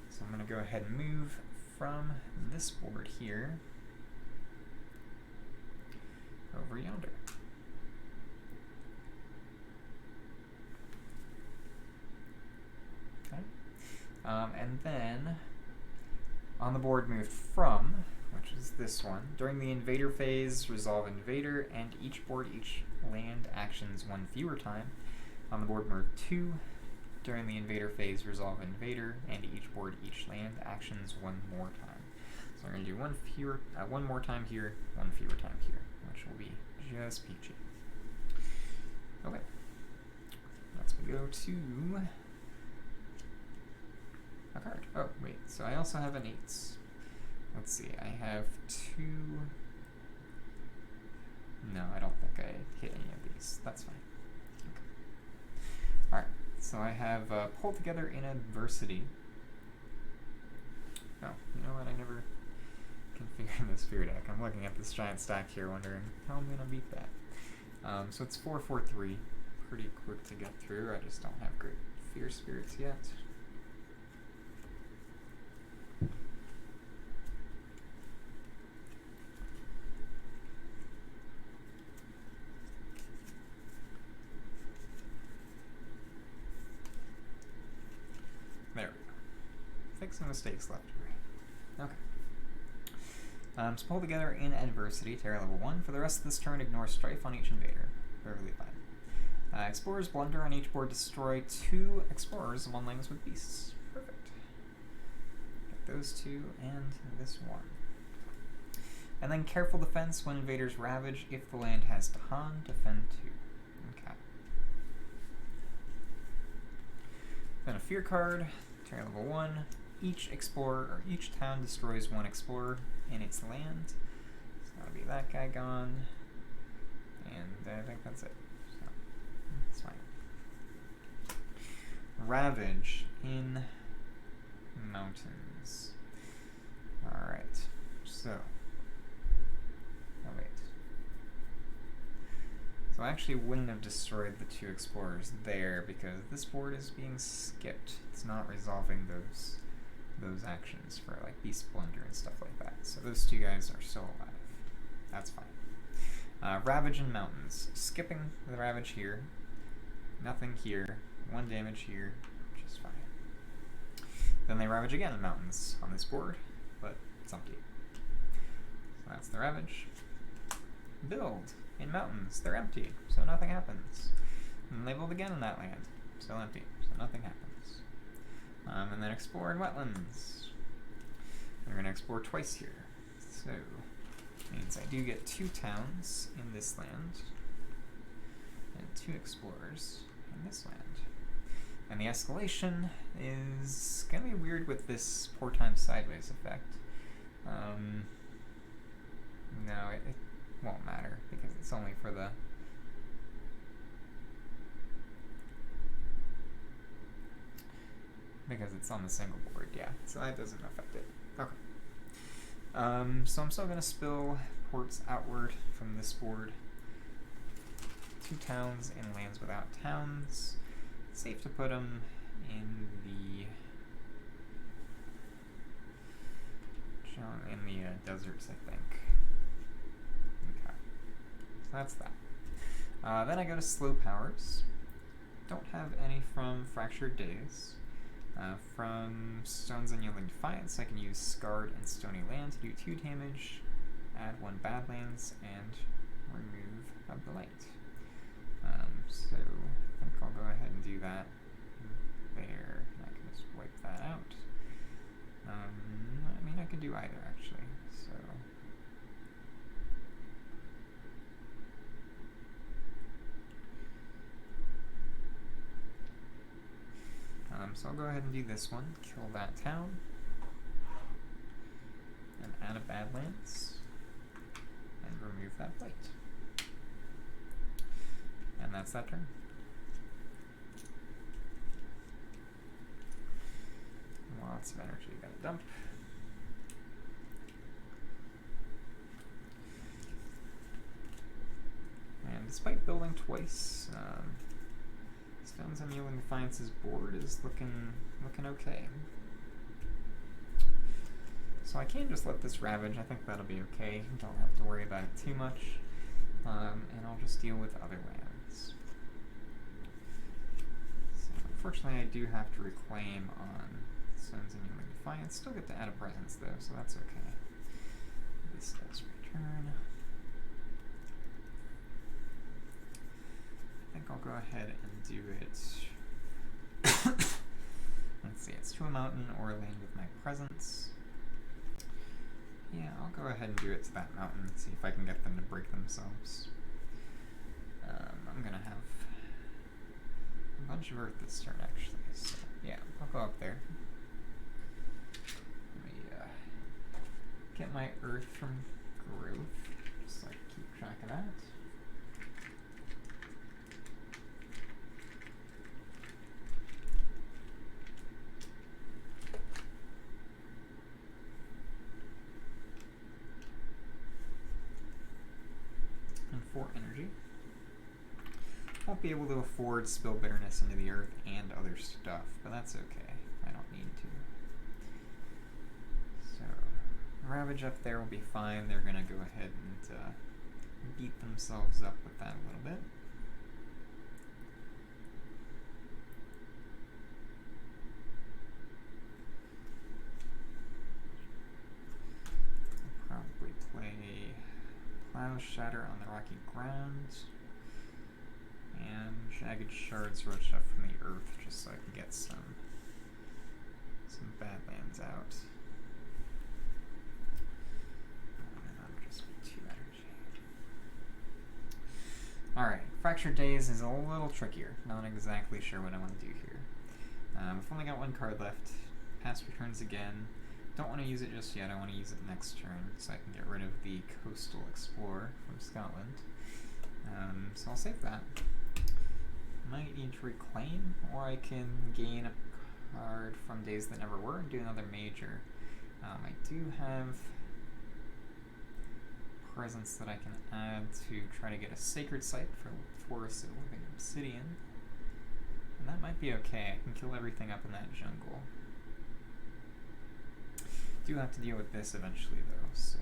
Speaker 1: So I'm going to go ahead and move from this board here over yonder. Okay. And then on the board moved from, which is this one, during the Invader Phase, resolve Invader, and each land actions 1 fewer time. On the board moved 2, during the Invader Phase, resolve Invader, and each land actions 1 more time. So we're going to do one more time here, 1 fewer time here, which will be just peachy. Okay. Let's go to a card. Oh, wait. So I also have an 8s. Let's see. I have 2. No, I don't think I hit any of these. That's fine. Okay. Alright. So I have Pull Together in Adversity. Oh, you know what? I never configured this fear deck. I'm looking at this giant stack here wondering how I'm going to beat that. So it's 4/4/3. Pretty quick to get through. I just don't have great fear spirits yet. There we go. Fixing mistakes left and right. Okay. So Pull Together in Adversity, Terror level 1. For the rest of this turn, ignore Strife on each invader. Perfectly fine. Explorers Blunder on each board. Destroy 2 explorers, 1 lands with beasts. Perfect. Get those 2 and this 1. And then Careful Defense when invaders ravage. If the land has Dahan, defend 2. Okay. Then a Fear card, Terror level 1. Each explorer or each town destroys 1 explorer in its land. So that'll be that guy gone. And I think that's it. So that's fine. Ravage in Mountains. Alright. So. Oh wait. So I actually wouldn't have destroyed the 2 explorers there because this board is being skipped. It's not resolving those actions for like Beast Blunder and stuff like that. So those 2 guys are still alive. That's fine. Ravage in Mountains. Skipping the Ravage here. Nothing here. 1 damage here. Which is fine. Then they Ravage again in Mountains on this board, but it's empty. So that's the Ravage. Build in Mountains. They're empty, so nothing happens. And they build again in that land. Still empty, so nothing happens. And then explore in Wetlands. They're going to explore twice here. So, means I do get 2 towns in this land, and 2 explorers in this land. And the escalation is going to be weird with this Pour Time Sideways effect. No, it won't matter, because it's only for the... Because it's on the single board, yeah. So that doesn't affect it. Okay. So I'm still going to spill ports outward from this board. 2 towns in lands without towns. Safe to put them in the deserts, I think. Okay. So that's that. Then I go to Slow Powers. Don't have any from Fractured Days. From Stone's Unyielding Defiance, I can use Scarred and Stony Land to do 2 damage, add 1 Badlands, and remove a Blight. So I think I'll go ahead and do that there. I can just wipe that out. So I'll go ahead and do this one. Kill that town. And add a Badlands. And remove that blight. And that's that turn. Lots of energy, gotta dump. And despite building twice, Stone's Unyielding Defiance's board is looking okay. So I can just let this Ravage. I think that'll be okay. Don't have to worry about it too much. And I'll just deal with other lands. So unfortunately, I do have to reclaim on Stone's Unyielding Defiance. Still get to add a presence though, so that's okay. This does return. I think I'll go ahead and do it. Let's see, it's to a mountain or a land with my presence. Yeah, I'll go ahead and do it to that mountain, see if I can get them to break themselves. I'm gonna have a bunch of earth this turn actually, so yeah, I'll go up there. Let me get my earth from growth, just so I can keep track of that. And 4 energy. Won't be able to afford Spill Bitterness into the earth and other stuff, but that's okay. I don't need to. So, Ravage up there will be fine. They're gonna go ahead and beat themselves up with that a little bit. I'll probably play Plow Shatter on the rocky ground. And Jagged Shards Rush up from the earth just so I can get some Badlands out. And that'll just be 2 energy. Alright, Fractured Days is a little trickier. Not exactly sure what I want to do here. I've only got 1 card left. Past returns again. Don't want to use it just yet. I want to use it next turn so I can get rid of the Coastal Explorer from Scotland. So I'll save that. Might need to reclaim, or I can gain a card from Days That Never Were and do another major. I do have presence that I can add to try to get a Sacred Site for Forest of Living Obsidian. And that might be okay. I can kill everything up in that jungle. Do have to deal with this eventually though, so...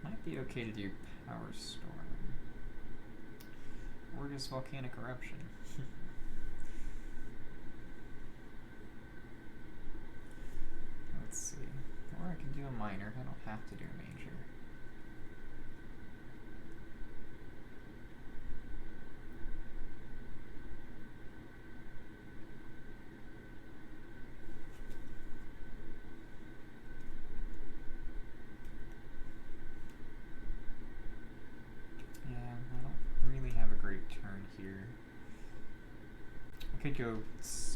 Speaker 1: Might be okay to do Power Storm. Or just Volcanic Eruption. Let's see. Or I can do a minor. I don't have to do a major. Could go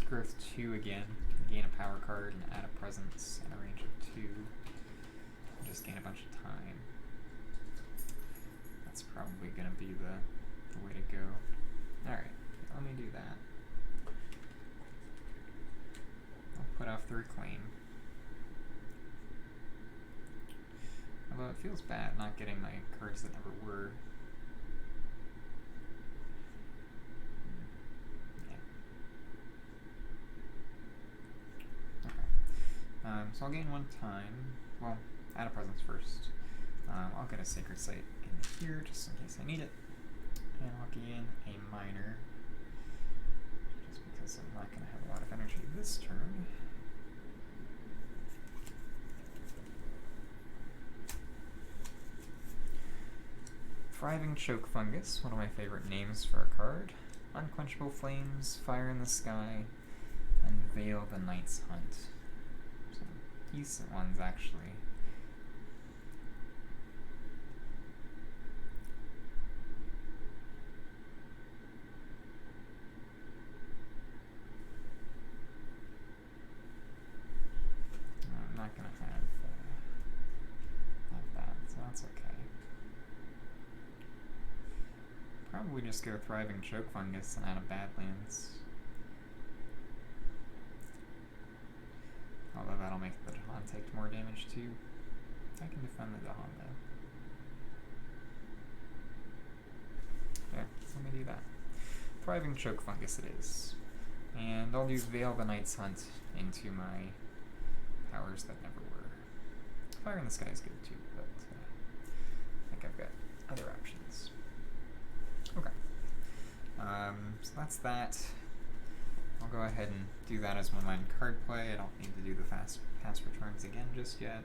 Speaker 1: Growth 2 again, gain a power card and add a presence and a range of 2. And just gain a bunch of time. That's probably going to be the way to go. Alright, let me do that. I'll put off the Reclaim. Although it feels bad not getting my cards that never were. So I'll gain 1 time. Well, add a presence first. I'll get a Sacred Site in here just in case I need it. And I'll gain a minor. Just because I'm not going to have a lot of energy this turn. Thriving Choke Fungus, one of my favorite names for a card. Unquenchable Flames, Fire in the Sky, and Veil the Night's Hunt. Decent ones actually. probably just go Thriving Choke Fungus and out of Badlands. Although that'll make the Dahan take more damage too. I can defend the Dahan though. Yeah, let me do that. Thriving Choke Fungus it is. And I'll use Veil the Night's Hunt into my powers that never were. Fire in the Sky is good too, but I think I've got other options. Okay. So that's that. I'll go ahead and do that as one-line card play. I don't need to do the fast pass returns again just yet.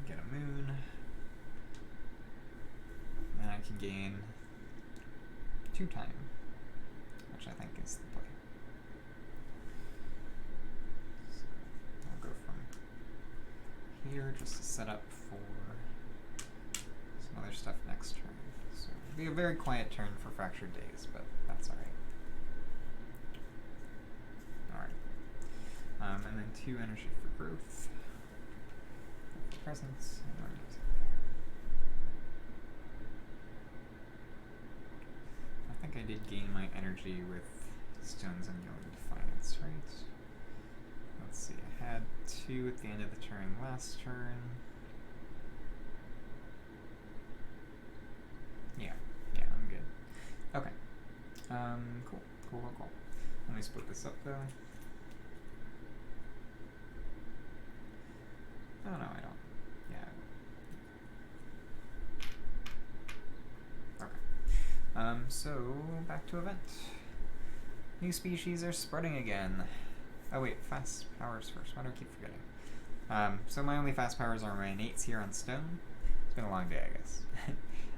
Speaker 1: Get a moon. And I can gain 2 time, which I think is the play. So I'll go from here just to set up for some other stuff next turn. So it'll be a very quiet turn for Fractured Days, but that's alright. Alright. And then 2 energy for growth. Presence, and we're using there. I think I did gain my energy with Stone's Unyielding Defiance, right? Let's see, I had 2 at the end of the turn last turn. Yeah, I'm good. Okay. Cool. Let me split this up though. Oh no, I don't. Yeah. Okay. So back to event. New species are spreading again. Oh wait, fast powers first. Why do I keep forgetting? So my only fast powers are my innates here on stone. It's been a long day, I guess.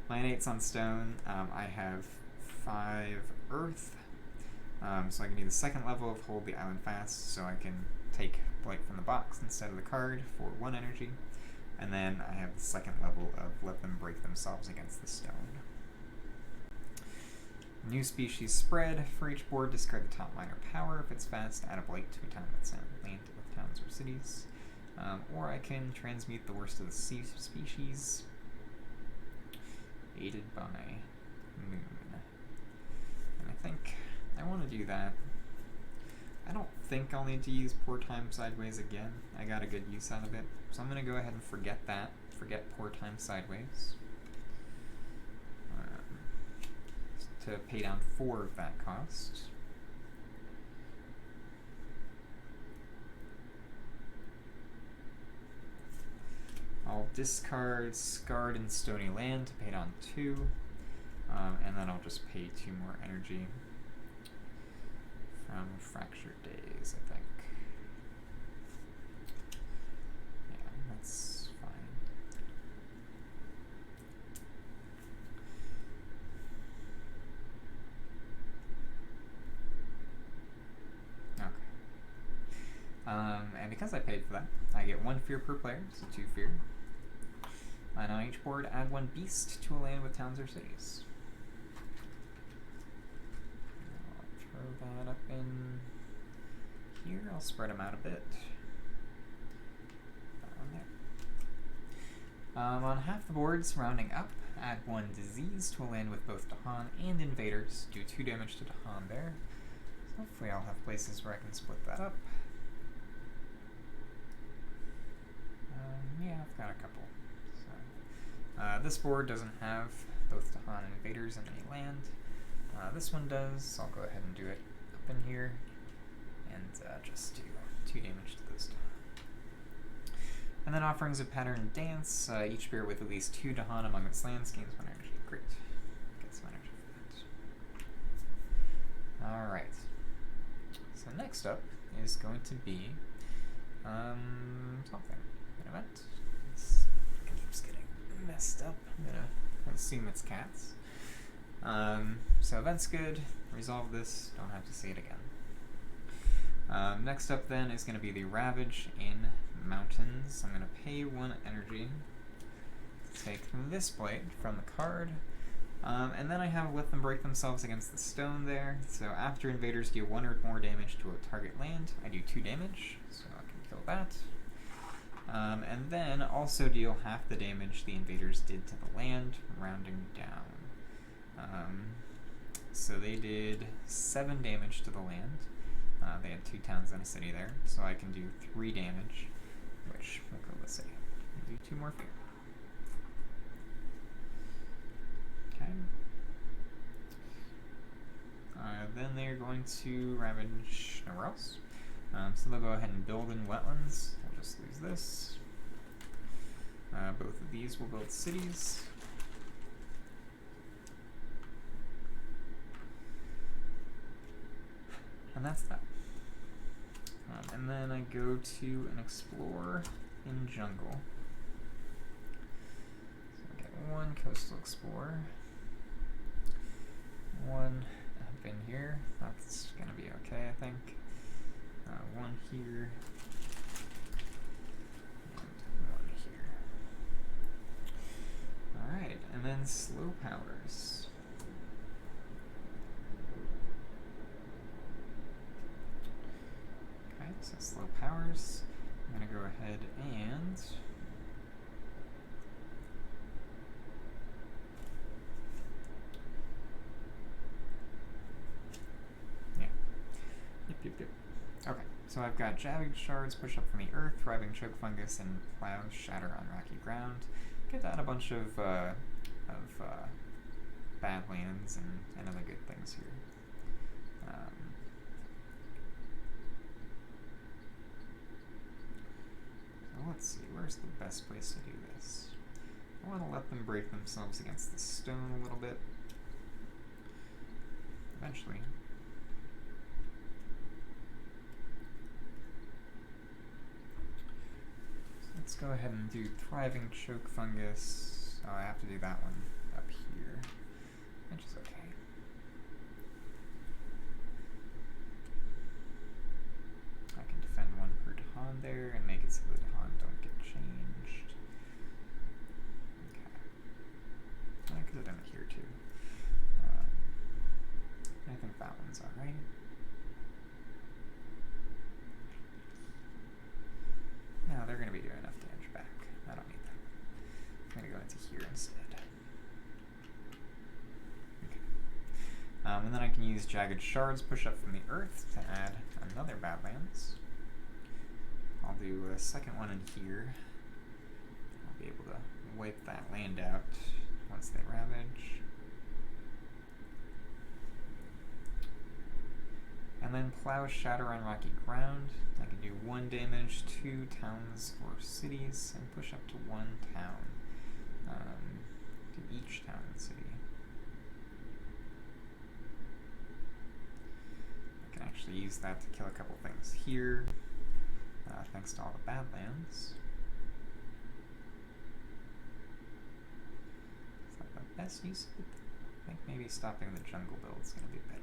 Speaker 1: My innates on stone, I have 5 earth. So I can do the 2nd level of Hold the Island Fast, so I can take Blight from the box instead of the card for 1 energy. And then I have the 2nd level of Let Them Break Themselves Against the Stone. New species spread. For each board, discard the top minor power. If it's fast, add a Blight to a town that's land with towns or cities. Or I can transmute the worst of the species, aided by Moon. And I think I want to do that. I don't think I'll need to use Poor Time Sideways again. I got a good use out of it. So I'm going to go ahead and forget that. Forget Poor Time Sideways. To pay down 4 of that cost. I'll discard Scarred and Stony Land to pay down 2. And then I'll just pay 2 more energy from Fractured Days, I think. Yeah, that's fine. Okay. And because I paid for that, I get 1 fear per player, so 2 fear. And on each board, add 1 beast to a land with towns or cities. Throw that up in here. I'll spread them out a bit. That one there. On half the boards, rounding up, add 1 disease to a land with both Dahan and Invaders. Do 2 damage to Dahan there. So hopefully I'll have places where I can split that up. Yeah, I've got a couple. So, this board doesn't have both Dahan and Invaders in any land. This one does, so I'll go ahead and do it up in here, and just do 2 damage to those Dahan. And then Offerings of Pattern Dance. Each spirit with at least 2 Dahan among its lands gains 1 energy. Great. Get some energy for that. Alright. So next up is going to be something. An event. It keeps getting messed up. I'm gonna assume it's cats. So event's good. Resolve this. Don't have to say it again. Next up then is going to be the Ravage in Mountains. I'm going to pay 1 energy to take this Blight from the card. And then I have Let Them Break Themselves Against the Stone there. So after Invaders deal 1 or more damage to a target land, I do 2 damage. So I can kill that. And then also deal half the damage the invaders did to the land, rounding down. So they did 7 damage to the land. They had 2 towns and a city there, so I can do 3 damage, which will kill the city. And do 2 more fear. Okay. Then they're going to Ravage nowhere else. So they'll go ahead and build in wetlands. We'll just lose this. Both of these will build cities. And that's that. And then I go to an explore in jungle. So I get 1 coastal explorer. 1 up in here. That's gonna be okay, I think. 1 here. And 1 here. Alright, and then slow powers. Okay, so slow powers. I'm gonna go ahead and Yep. Okay, so I've got Jagged Shards, Push Up from the Earth, Thriving Choke Fungus, and Plows Shatter on Rocky Ground. Get out a bunch of Badlands and other good things here. So let's see, where's the best place to do this? I want to let them break themselves against the stone a little bit. Eventually. Let's go ahead and do Thriving Choke Fungus. Oh, I have to do that one up here, which is okay. I can defend 1 per Dahan there and make it so the Dahan don't get changed. Okay. I could have done it here too. I think that one's alright. No, they're going to be doing enough damage back. I don't need that. I'm going to go into here instead. Okay. And then I can use Jagged Shards, Push Up from the Earth to add another Badlands. I'll do a second one in here. I'll be able to wipe that land out once they Ravage. And then Plow Shatter on Rocky Ground. I can do 1 damage, 2 towns or cities, and push up to 1 town. To each town and city. I can actually use that to kill a couple things here, thanks to all the Badlands. Is that the best use of it? I think maybe stopping the jungle build is going to be better.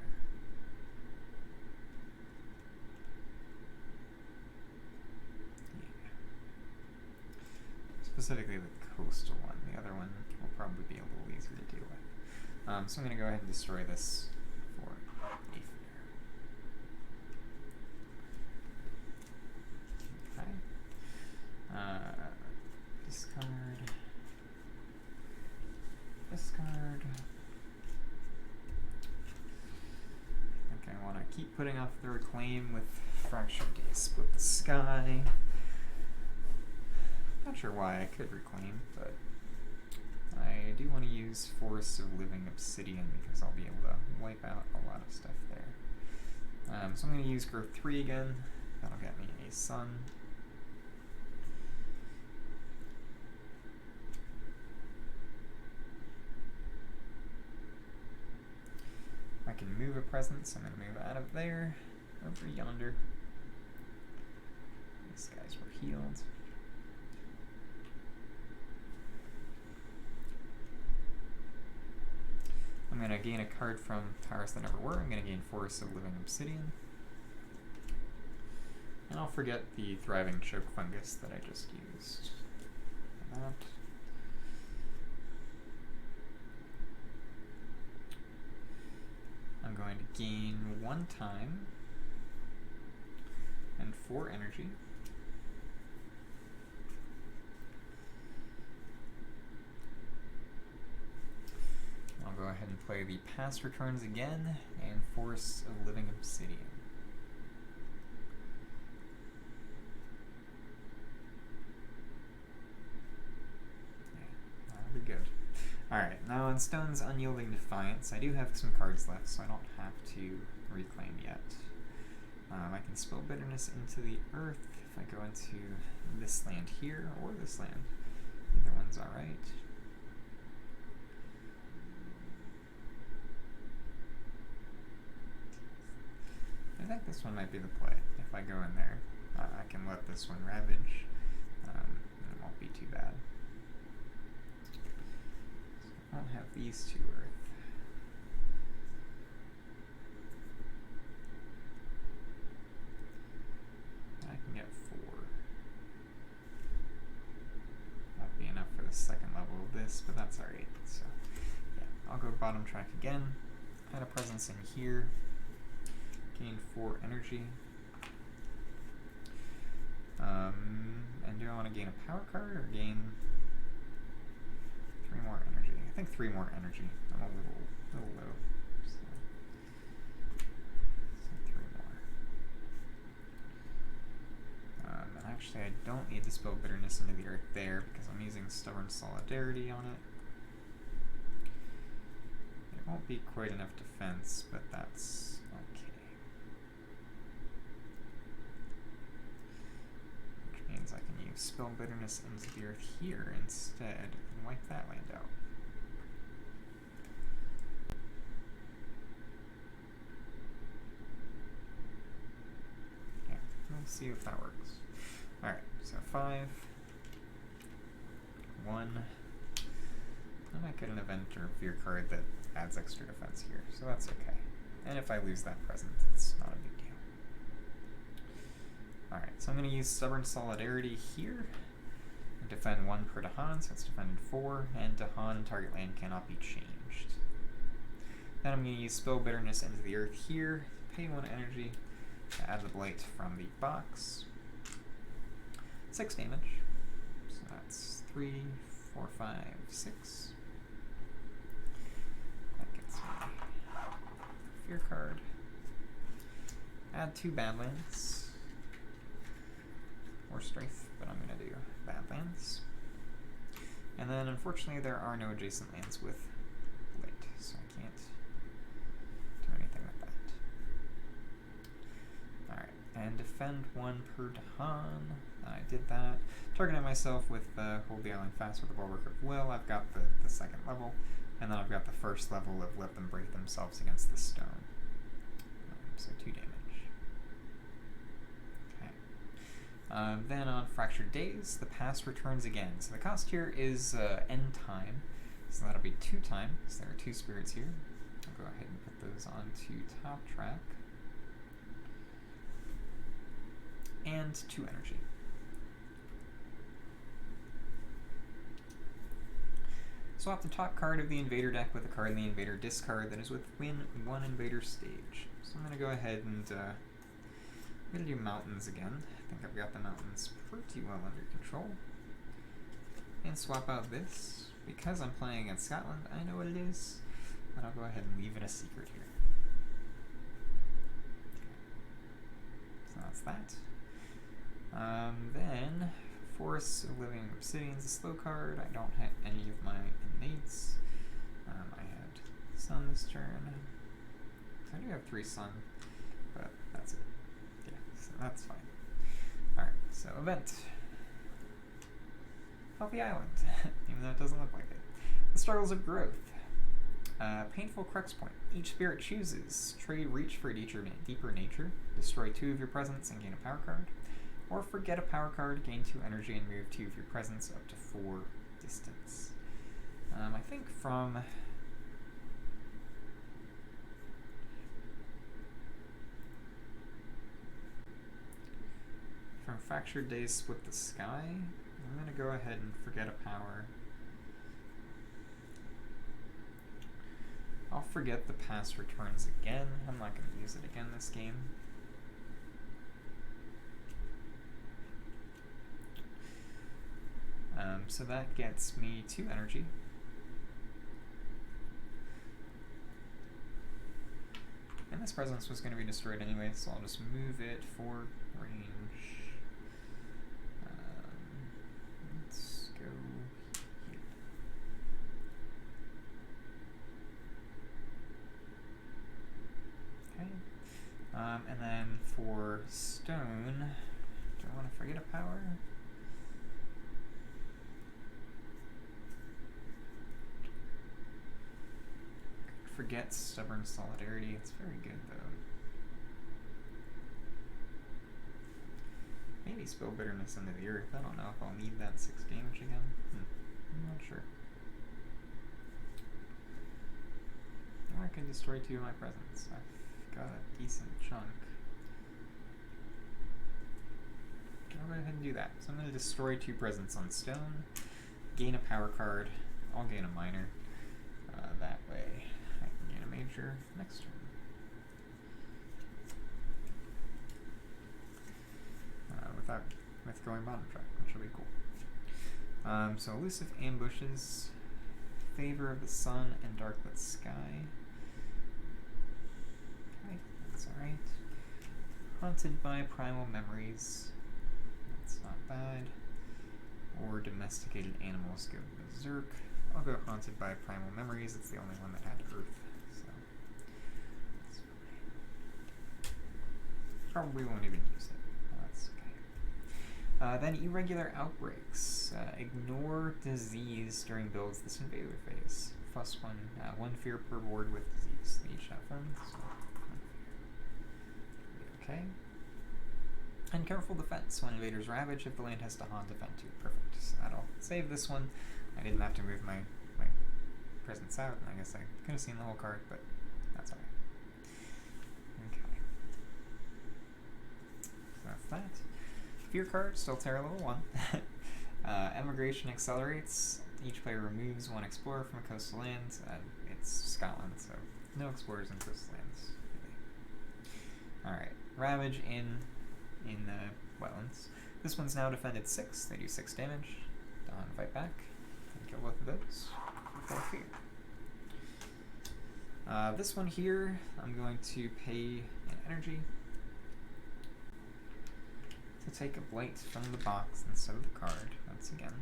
Speaker 1: Specifically the coastal one. The other one will probably be a little easier to deal with. So I'm going to go ahead and destroy this for a fair. Okay. Discard. Discard. I think I want to keep putting off the Reclaim with Fractured Gaze, Split the Sky. Not sure why I could Reclaim, but I do want to use Forests of Living Obsidian because I'll be able to wipe out a lot of stuff there. So I'm going to use Growth 3 again. That'll get me a Sun. I can move a presence. I'm going to move out of there, over yonder. These guys were healed. I'm going to gain a card from Towers That Never Were. I'm going to gain Forests of Living Obsidian. And I'll forget the Thriving Choke Fungus that I just used. Like that. I'm going to gain 1 time and 4 energy. ahead and play the Past Returns again and Force of Living Obsidian. Yeah, that'll be good. Alright, now on Stone's Unyielding Defiance, I do have some cards left, so I don't have to reclaim yet. I can spell Bitterness into the earth if I go into this land here, or this land. Either one's alright. I think this one might be the play. If I go in there, I can let this one Ravage, and it won't be too bad. So I won't have these two earth. I can get 4. Won't be enough for the second level of this, but that's alright. So yeah, I'll go bottom track again. Add a presence in here. Gain 4 energy. And do I want to gain a power card or gain 3 more energy? I think 3 more energy. I'm a little low. So 3 more. And actually, I don't need to spell Bitterness into the earth there because I'm using Stubborn Solidarity on it. It won't be quite enough defense, but that's okay. Means I can use Spell Bitterness into the earth here instead and wipe that land out. Yeah, we'll see if that works. Alright, so 5, 1. I might get an event or fear card that adds extra defense here, so that's okay. And if I lose that present, it's not a big deal. Alright, so I'm going to use Stubborn Solidarity here. And defend 1 per Dahan, so it's defended 4, and Dahan target land cannot be changed. Then I'm going to use Spell Bitterness into the earth here, pay 1 energy to add the Blight from the box. 6 damage, so that's 3, 4, 5, 6. That gets me a fear card. Add 2 Badlands. Or Strafe, but I'm going to do Badlands. And then, unfortunately, there are no adjacent lands with Blight, so I can't do anything with that. Alright, and defend 1 per Dahan. I did that. Targeting myself with Hold the Island Fast with the Bulwark of Will. I've got the second level, and then I've got the first level of Let Them Break Themselves Against the Stone. So 2 damage. Then on Fractured Days, the past returns again. So the cost here is end time, so that'll be 2 times. There are 2 spirits here. I'll go ahead and put those onto top track. And 2 energy. Swap the top card of the Invader deck with a card in the Invader discard that is within 1 Invader stage. So I'm going to go ahead and I'm going to do mountains again. I think I've got the mountains pretty well under control. And swap out this. Because I'm playing against Scotland, I know what it is. But I'll go ahead and leave it a secret here. So that's that. Then, Force of Living Obsidian is a slow card. I don't have any of my innates. I had Sun this turn. I do have 3 Sun, but that's it. Yeah, so that's fine. Alright, so event. Healthy Island, even though it doesn't look like it. The Struggles of Growth. Painful Crux Point. Each spirit chooses. Trade Reach for a deeper nature. Destroy 2 of your presence and gain a power card. Or forget a power card, gain 2 energy, and move 2 of your presence up to 4 distance. I think from Fractured Days Split the Sky, I'm going to go ahead and forget a power. I'll forget the past returns again. I'm not going to use it again this game. So that gets me 2 energy. And this presence was going to be destroyed anyway, so I'll just move it for range. Let's go here. Okay. And then for stone, do I want to forget a power? Forget Stubborn Solidarity. It's very good though. Maybe Spill Bitterness into the Earth. I don't know if I'll need that 6 damage again. I'm not sure. Or I can destroy 2 of my presents. I've got a decent chunk. I'll go ahead and do that. So I'm going to destroy 2 presents on stone, gain a power card, I'll gain a minor. That way I can gain a major next turn. With going bottom track, which will be cool. So Elusive Ambushes, Favor of the Sun, and Darklit Sky. Okay, that's alright. Haunted by Primal Memories. That's not bad. Or Domesticated Animals go Berserk. I'll go Haunted by Primal Memories. It's the only one that had Earth. So that's fine. Probably won't even use it. That's okay. Then Irregular Outbreaks. Ignore disease during builds this Invader Phase. Plus 1 fear per board with disease. They each have 1, so 1 fear. Okay. And Careful Defense. When invaders ravage, if the land has to haunt, defend 2. Perfect. So that'll save this one. I didn't have to move my presence out. I guess I could have seen the whole card, but that's alright. Okay. So that's that. Fear card, still Terra level 1. Emigration accelerates. Each player removes 1 explorer from a coastal land. It's Scotland, so no explorers in coastal lands. Really. Alright. Ravage in the wetlands. This one's now defended 6. They do 6 damage. Don't fight back. And kill both of those before fear. This one here, I'm going to pay an energy to take a blight from the box instead of the card, once again.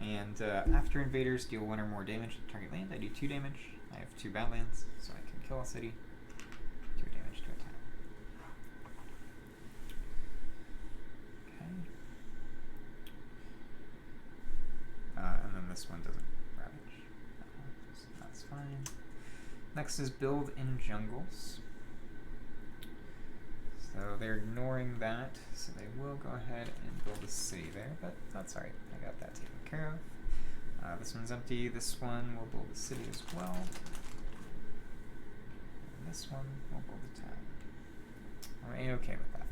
Speaker 1: And after invaders deal 1 or more damage to target land, I do 2 damage. I have 2 badlands, so I can kill a city. 2 damage to a town. And then this one doesn't ravage. So that's fine. Next is Build in Jungles. So they're ignoring that, so they will go ahead and build a city there, but that's alright. I got that taken care of. This one's empty. This one will build a city as well. And this one will build a town. I'm A-okay with that.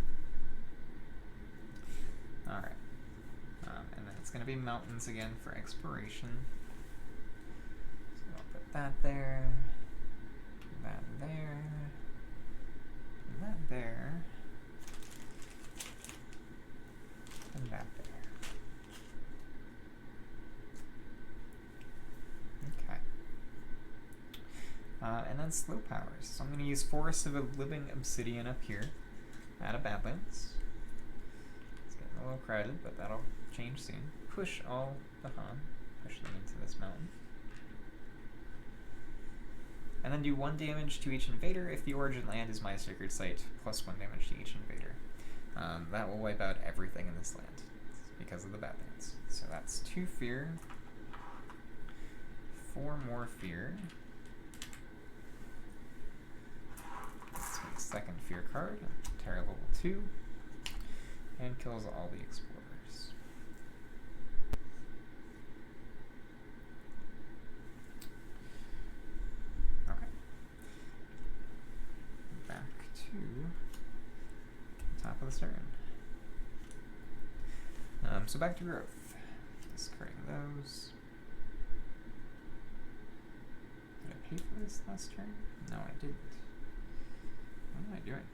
Speaker 1: Alright. And then it's going to be mountains again for exploration. So I'll put that there, that there, and that there, and that there. Okay. And then slow powers. So I'm going to use Forest of a Living Obsidian up here out of Badlands. It's getting a little crowded, but that'll change soon. Push all the Han. Push them into this mountain. And then do 1 damage to each invader if the origin land is my sacred site, plus 1 damage to each invader. That will wipe out everything in this land because of the Badlands. So that's 2 fear, 4 more fear. Let's make 2nd fear card, Terra level 2, and kills all the explorers. Top of the turn. So back to growth. Discarding those. Did I pay for this last turn? No, I didn't. What am I doing?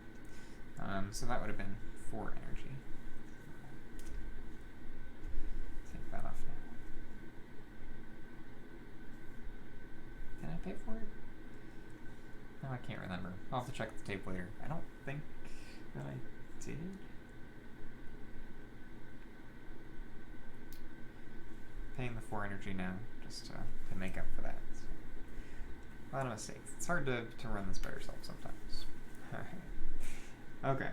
Speaker 1: So that would have been 4 energy. Take that off now. Did I pay for it? I can't remember. I'll have to check the tape later. I don't think that I did. Paying the 4 energy now, just to make up for that. So, a lot of mistakes. It's hard to run this by yourself sometimes. Okay,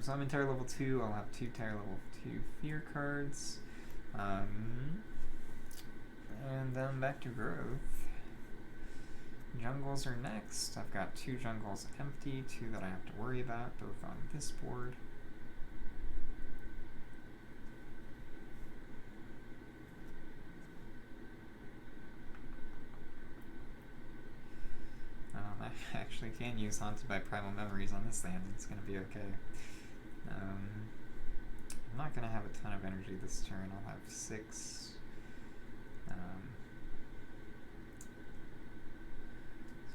Speaker 1: so I'm in tier level 2. I'll have 2 tier level 2 fear cards. And then back to growth. Jungles are next. I've got 2 jungles empty, 2 that I have to worry about, both on this board. I actually can use Haunted by Primal Memories on this land. It's going to be okay. I'm not going to have a ton of energy this turn. I'll have 6. So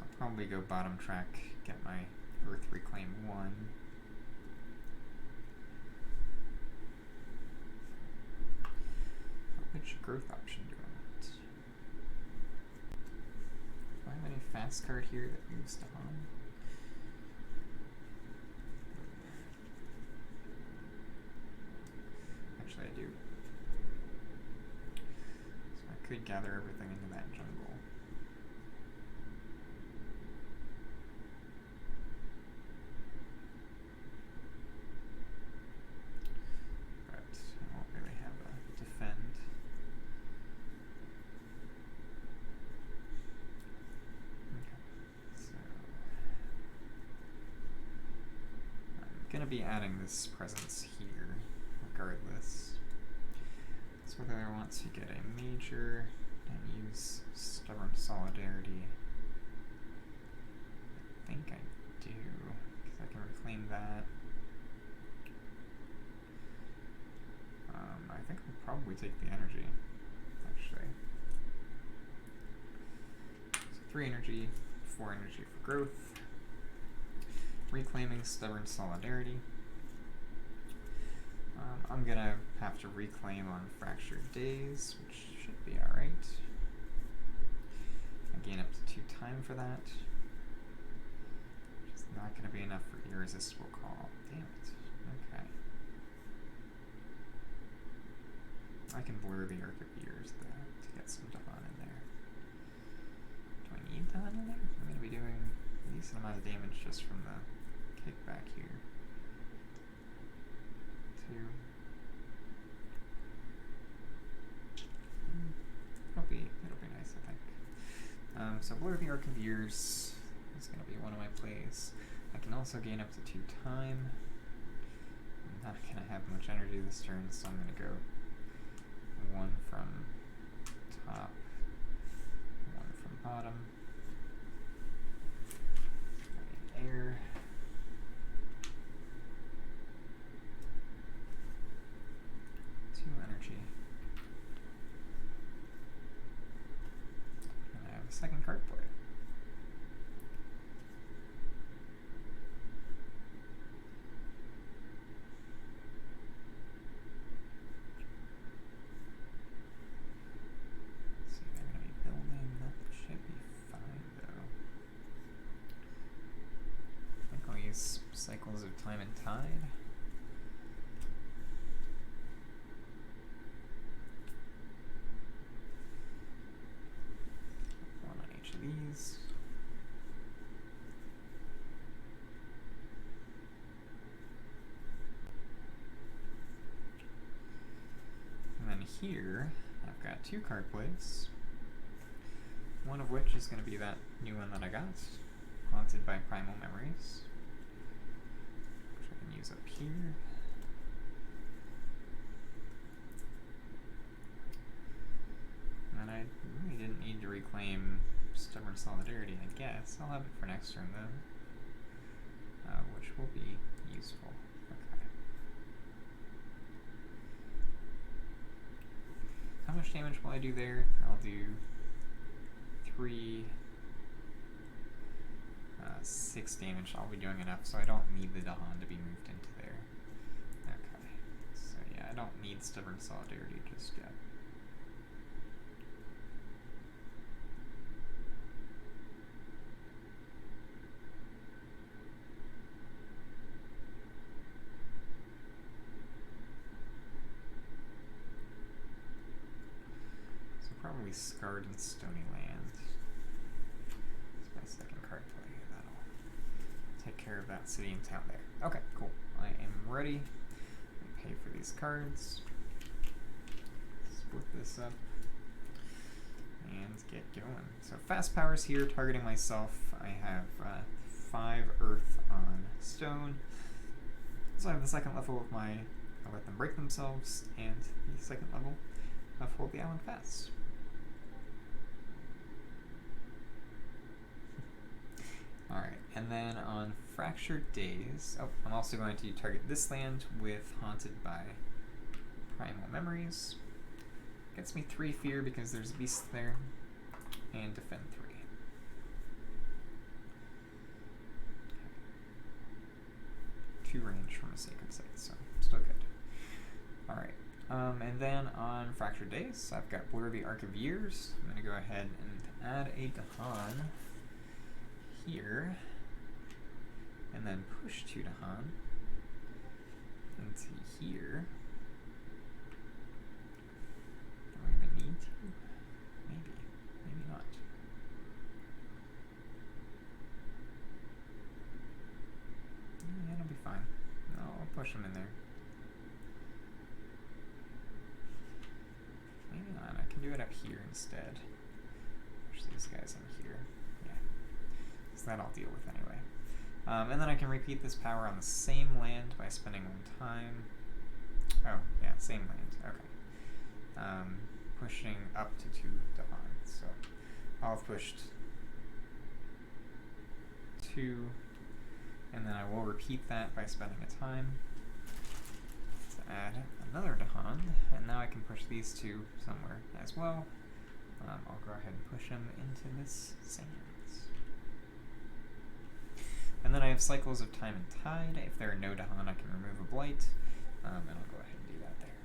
Speaker 1: I'll probably go bottom track, get my Earth Reclaim 1. Which growth option do I want? Do I have any fast card here that moves to Han? Actually, I do. So I could gather everything into that jungle. But I won't really have a defend. Okay. So I'm going to be adding this presence here, regardless. So whether I want to get a major and use Stubborn Solidarity, I think I do, because I can reclaim that. I think I'll probably take the energy, actually. So 3 energy, 4 energy for growth. Reclaiming Stubborn Solidarity. I'm gonna have to reclaim on Fractured Days, which should be alright. I gain up to 2 time for that. Which is not gonna be enough for Irresistible Call. Damn it. Okay. I can blur the Arc of Years to get some Dahan in there. Do I need Dahan in there? I'm gonna be doing a decent amount of damage just from the kickback here. 2. It'll be nice, I think. So Blur the Arc of Years is going to be one of my plays. I can also gain up to 2 time. I'm not going to have much energy this turn, so I'm going to go 1 from top, 1 from bottom. Air. Energy. And I have a second card play. Let's see, they're going to be building. That should be fine, though. I think I'll use Cycles of Time and Tide. 1 on each of these. And then here, I've got 2 card plays. One of which is going to be that new one that I got, Haunted by Primal Memories, which I can use up here. And I really didn't need to reclaim Stubborn Solidarity, I guess. I'll have it for next turn, though, which will be useful. Okay. How much damage will I do there? I'll do 3, 6 damage. I'll be doing enough, so I don't need the Dahan to be moved into there. Okay. So yeah, I don't need Stubborn Solidarity just yet. probably Scarred and Stony Land. It's my second card play. That'll take care of that city and town there. Okay, cool. I am ready. I pay for these cards. Split this up. And get going. So fast powers here, targeting myself. I have 5 earth on stone. So I have the second level of my Let Them Break Themselves, and the second level of Hold the Island Fast. Alright, and then on Fractured Days, I'm also going to target this land with Haunted by Primal Memories. Gets me 3 fear because there's a beast there, and defend 3. Okay. 2 range from a sacred site, so still good. Alright, and then on Fractured Days, I've got Blur the Arc of Years. I'm going to go ahead and add a Dahan here, and then push 2 Dahan into here. Do I even need to? Maybe. Maybe not. Yeah, it'll be fine. No, I'll push them in there. Maybe not. I can do it up here instead. Push these guys in here. Yeah. So that I'll deal with anyway. And then I can repeat this power on the same land by spending 1 time. Oh, yeah, same land. Okay. Pushing up to 2 Dahan. So I'll have pushed 2, and then I will repeat that by spending a time to add another Dahan, and now I can push these 2 somewhere as well. I'll go ahead and push them into this sands. And then I have Cycles of Time and Tide. If there are no Dahan, I can remove a Blight, and I'll go ahead and do that there.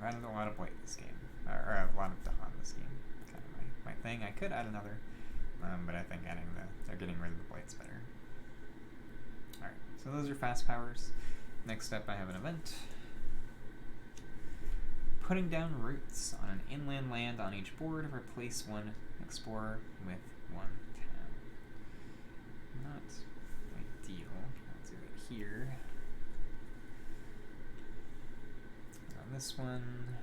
Speaker 1: I've added a lot of Blight this game, or a lot of Dahan this game. Kind of my thing. I could add another, but I think they're getting rid of the Blights better. Alright, so those are fast powers. Next up I have an event. Putting down roots on an inland land on each board, replace 1 explorer with 1 town. Not ideal. I'll do it here. And on this one,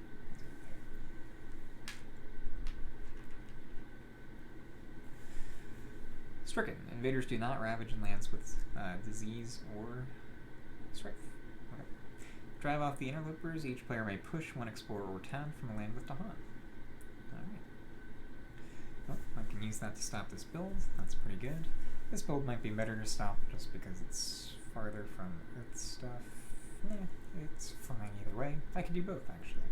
Speaker 1: I'll do it there. Stricken. Invaders do not ravage in lands with disease or strife. Okay. Drive off the interlopers. Each player may push 1 explorer or town from a land with Dahan. Alright. Well, I can use that to stop this build. That's pretty good. This build might be better to stop just because it's farther from Earth stuff. Yeah, it's fine either way. I could do both, actually.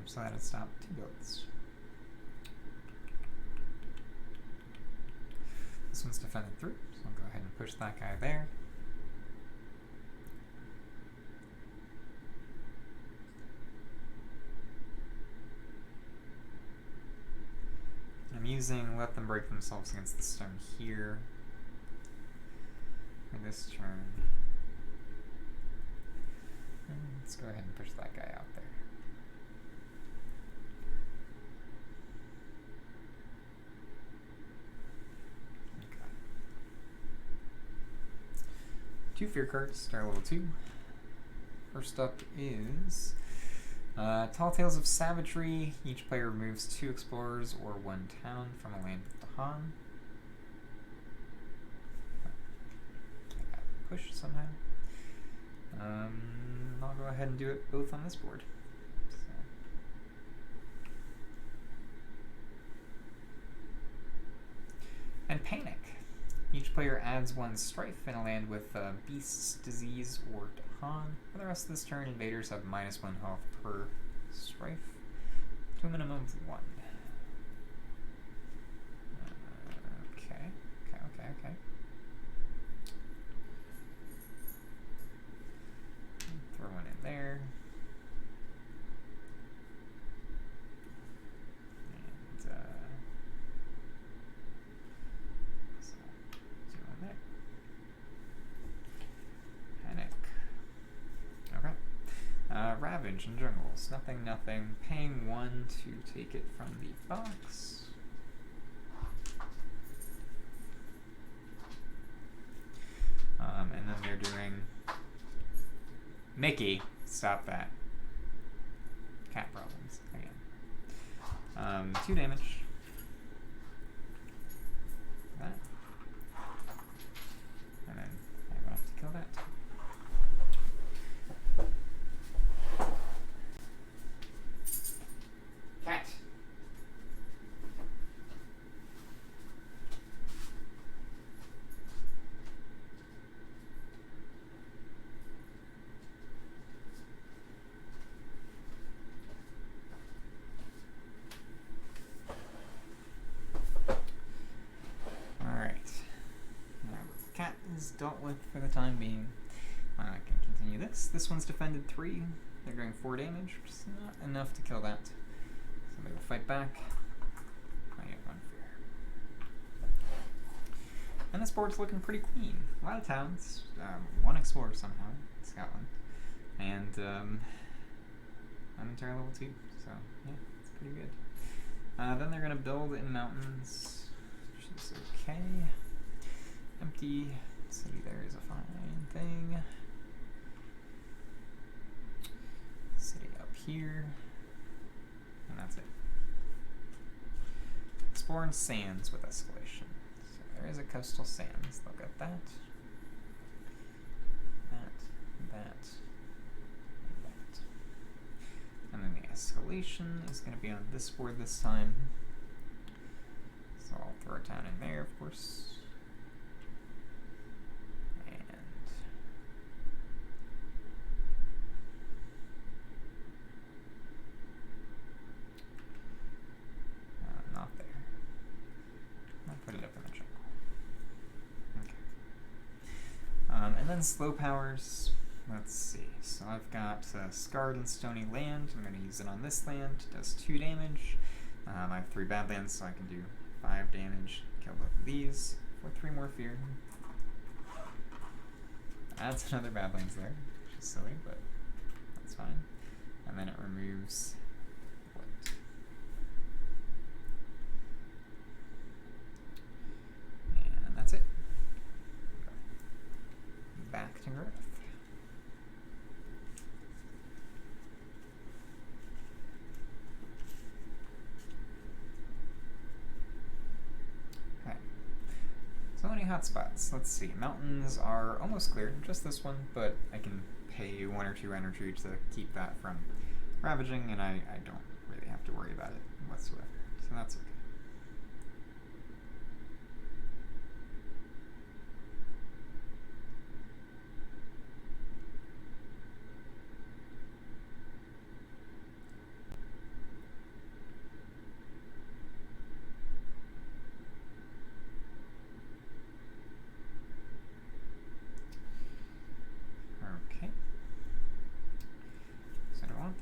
Speaker 1: So that'd stop 2 builds. This one's defended through, so I'll go ahead and push that guy there. I'm using Let Them Break Themselves against the stone here for this turn. And let's go ahead and push that guy out there. Okay. 2 fear cards, star level 2. First up is Tall Tales of Savagery. Each player removes 2 explorers or 1 town from a land with Dahan. I got pushed somehow. I'll go ahead and do it both on this board. So. And Panic. Each player adds 1 strife in a land with beasts, disease, or Dahan. For the rest of this turn, invaders have -1 health per strife to a minimum of 1. Okay. Throw 1 in there. And so 2 in there. Panic. damage in jungles. Nothing, nothing. Paying 1 to take it from the box. And then they're doing... Mickey, stop that. Cat problems, again. 2 damage. That. And then I will have to kill that. Cat. Cat is dealt with for the time being. I can continue this. This one's defended 3. They're doing 4 damage, which is not enough to kill that. So they will fight back. I get 1 fear. And this board's looking pretty clean. A lot of towns. 1 explorer somehow, Scotland. And an entire level 2. So yeah, it's pretty good. Then they're going to build in mountains, which is okay. Empty city there is a fine thing. City up here. And that's it. Exploring sands with escalation. So there is a coastal sands. They'll get that. That. That. And that. And then the escalation is going to be on this board this time. So I'll throw a town in there, of course. And then slow powers, let's see. So I've got Scarred and Stony Land. I'm going to use it on this land. It does 2 damage. I have 3 Badlands, so I can do 5 damage. Kill both of these for 3 more fear. Adds another Badlands there, which is silly, but that's fine. And then it removes what? And that's it. Back to Earth. Okay. So many hotspots. Let's see. Mountains are almost clear. Just this one, but I can pay 1 or 2 energy to keep that from ravaging, and I don't really have to worry about it whatsoever. So that's okay.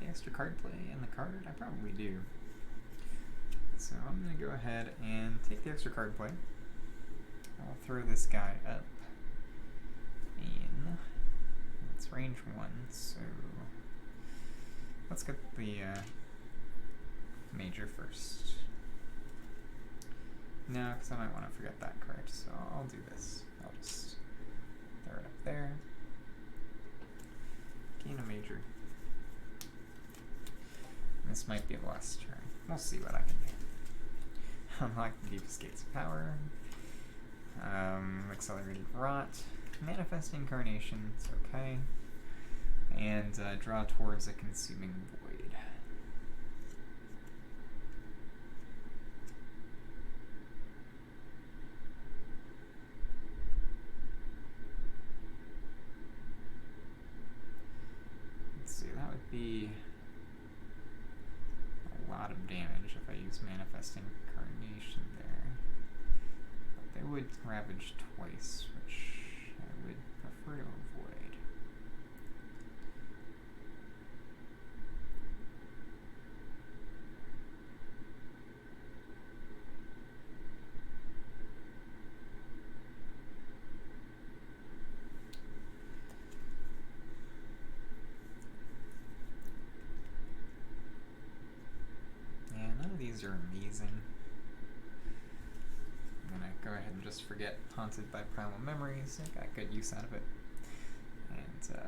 Speaker 1: Extra card play in the card? I probably do. So I'm going to go ahead and take the extra card play. I'll throw this guy up in, it's range 1, so let's get the major first. No, because I might want to forget that card, so I'll do this. I'll just throw it up there. Gain a major. This might be the last turn. We'll see what I can do. Unlock the Deepest Gates of Power. Accelerated Rot. Manifest Incarnation. It's okay. And draw towards a Consuming Void. Let's see, that would be lot of damage if I use Manifest Incarnation there. But they would Ravage twice, which I would prefer to avoid. These are amazing. I'm gonna go ahead and just forget Haunted by Primal Memories. I got good use out of it. And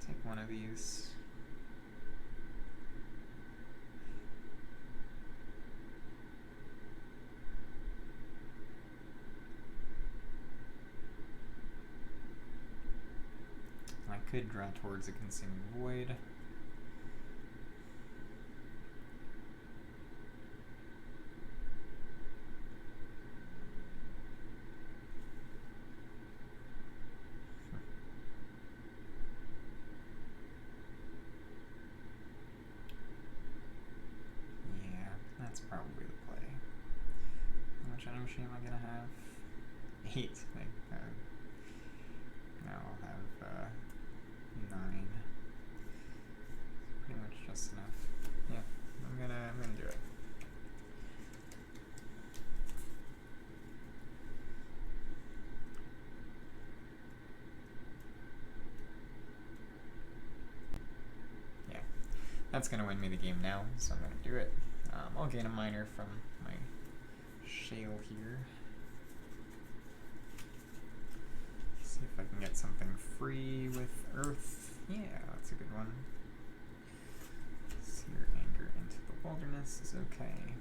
Speaker 1: take one of these. I could draw towards a Consuming Void. Yeah, that's probably the play. How much energy am I gonna have? 8. Now I'll have 9. Pretty much just enough. Yeah, I'm gonna do it. Yeah, that's gonna win me the game now, so I'm gonna do it. I'll gain a minor from my shale here. See if I can get something free with Earth. Yeah, that's a good one. Sear Anger into the Wilderness is okay.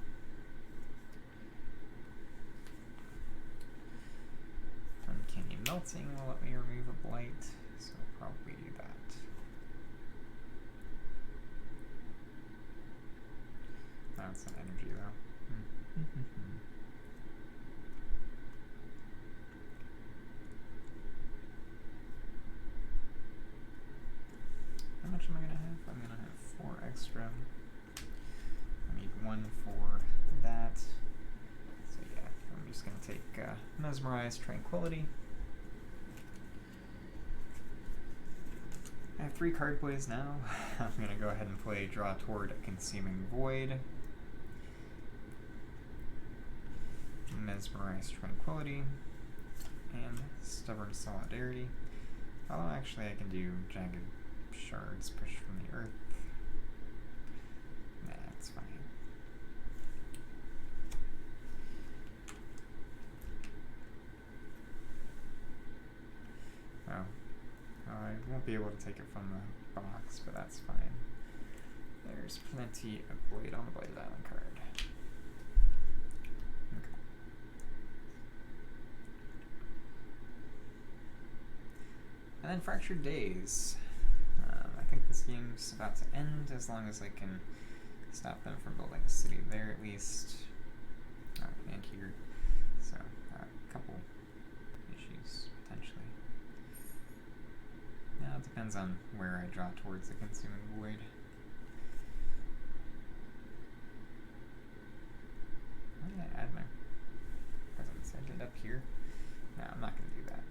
Speaker 1: Uncanny Melting will let me remove a blight, so I'll probably do that. That's an energy though. How much am I gonna have? I'm gonna have 4 extra. I need 1 for that. So yeah, I'm just gonna take Mesmerize Tranquility. I have 3 card plays now. I'm gonna go ahead and play Draw Toward a Consuming Void. Mesmerize Tranquility. And Stubborn Solidarity. Although actually I can do Jagged Shards, Push from the Earth. Nah, it's fine. Oh. I won't be able to take it from the box, but that's fine. There's plenty of Blade on the Blade Island card. Okay. And then Fractured Days. I think this game's about to end as long as I can stop them from building a city there at least. Oh, and here. So, a couple issues potentially. Now it depends on where I draw towards the Consuming Void. Why did I add my presence? I did up here. No, I'm not going to do that.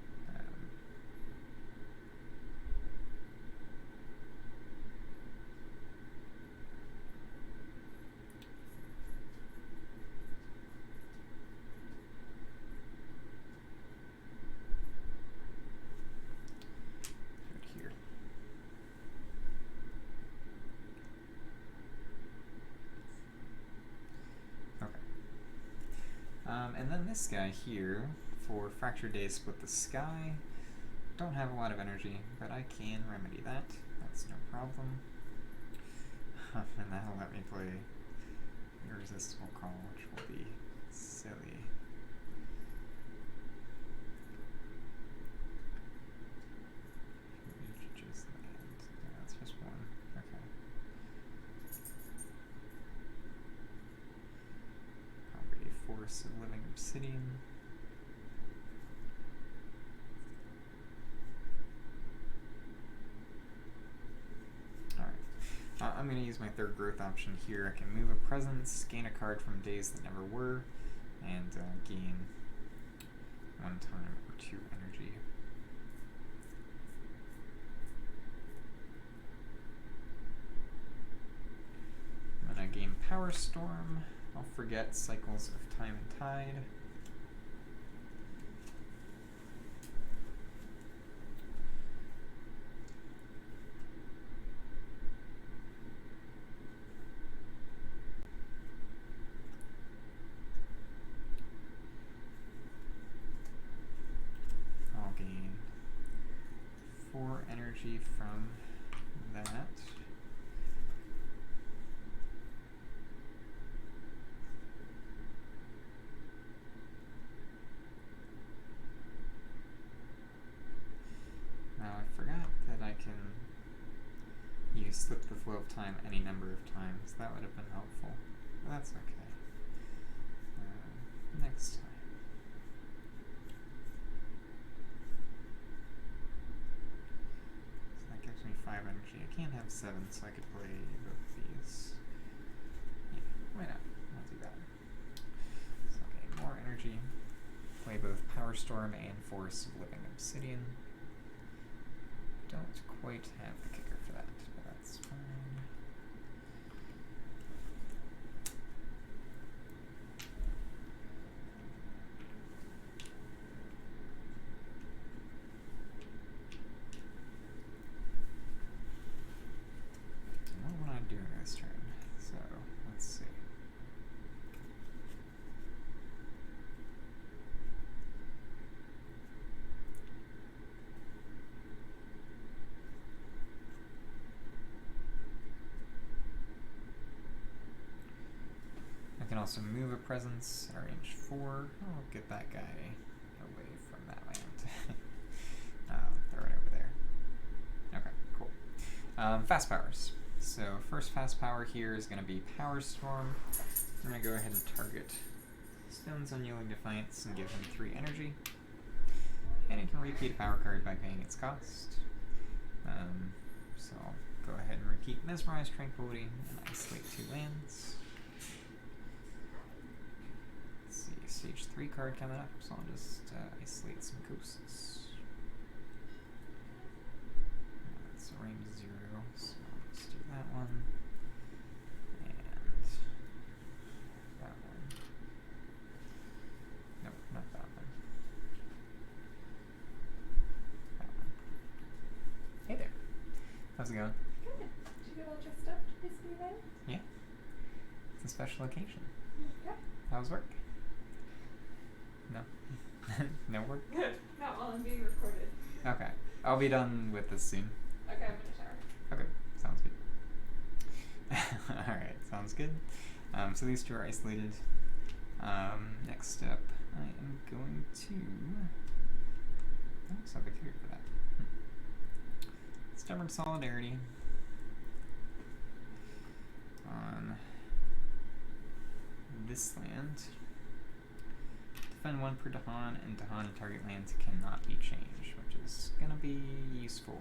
Speaker 1: And then this guy here, for Fractured Days Split the Sky. Don't have a lot of energy, but I can remedy that. That's no problem. And that'll let me play Irresistible Call, which will be silly. Just land. Yeah, that's just one. Okay. Force of Living Obsidian. Alright. I'm going to use my 3rd growth option here. I can move a presence, gain a card from days that never were, and gain 1 time or 2 energy. And then I gain Power Storm. I'll forget Cycles of Time and Tide. 4 energy from that. Now I forgot that I can use Slip the Flow of Time any number of times. That would have been helpful. But that's okay. Next time. So that gives me 5 energy. I can't have 7, so I could play both of these. Yeah, why not? I'll do that. So okay, more energy. Play both Power Storm and Force of Living Obsidian. Don't quite have the kicker for that, but that's fine. What am I doing this turn? So, let's see. I can also move a presence at range 4. I'll get that guy away from that land. Throw it over there. Okay, cool. Fast powers. So first fast power here is going to be Power Storm. I'm going to go ahead and target Stone's Unyielding Defiance and give him 3 energy. And he can repeat a power card by paying its cost. So I'll go ahead and repeat Mesmerize Tranquility and isolate 2 lands. Let's see, stage 3 card coming up, so I'll just isolate some coasts. That's a range 0, so let's do that one. And that one. Nope, not that one. That one. Hey there. How's it going?
Speaker 2: Good. Did you get all dressed up to this event?
Speaker 1: Yeah. It's a special occasion.
Speaker 2: Okay.
Speaker 1: How's work? No? No work?
Speaker 2: Good. Not while I'm being recorded.
Speaker 1: Okay. I'll be done with this soon.
Speaker 2: Okay, I'm gonna shower.
Speaker 1: Okay. Sounds good. Alright, sounds good. So these 2 are isolated. Next up, I am going to... Oh, Savagery for that. Stubborn Solidarity. On this land. Defend 1 per Dahan, and Dahan and target lands cannot be changed, which is going to be useful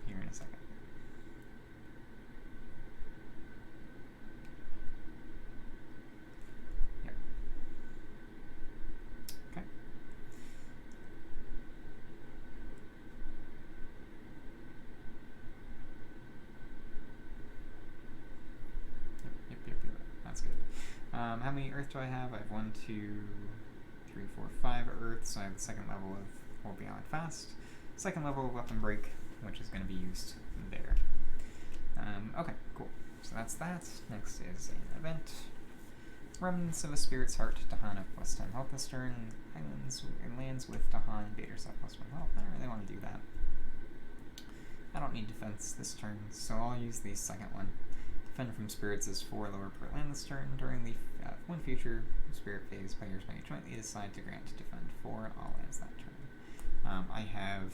Speaker 1: here in a second. Yep. Okay. Yep. That's good. How many Earth do I have? I have 1, 2, 3, 4, 5 Earth, so I have the second level of Hold Beyond Fast, second level of Weapon Break, which is going to be used there. Okay, cool. So that's that. Next is an event. Remnants of a Spirit's Heart, Dahan of +10 health this turn. Islands and lands with Dahan, Invaders have +1 health. I don't really want to do that. I don't need defense this turn, so I'll use the second one. Defend from Spirits is 4 lower per land this turn. During the one future Spirit Phase, players may jointly decide to grant Defend 4 all lands that turn. I have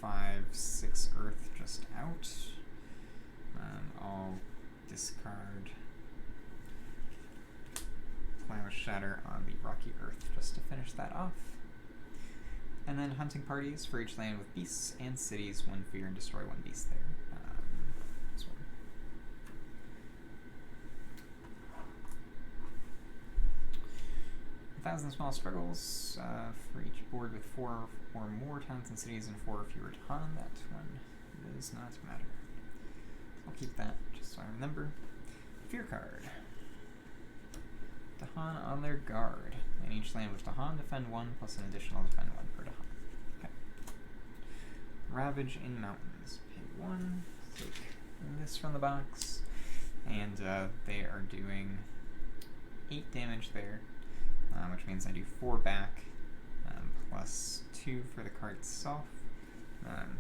Speaker 1: 5, 6 Earth just out. I'll discard Plow Shatter on the Rocky Earth just to finish that off. And then hunting parties for each land with beasts and cities, 1 fear and destroy 1 beast there. This one. 1,000 small struggles for each board with 4 or more towns and cities and 4 or fewer Dahan. That one does not matter. I'll keep that just so I remember. Fear card. Dahan on their guard. And each land with Dahan, defend 1 plus an additional defend 1 per Dahan. Okay. Ravage in Mountains. Pay 1. Take this from the box. And they are doing 8 damage there. Which means I do 4 back, plus 2 for the card itself.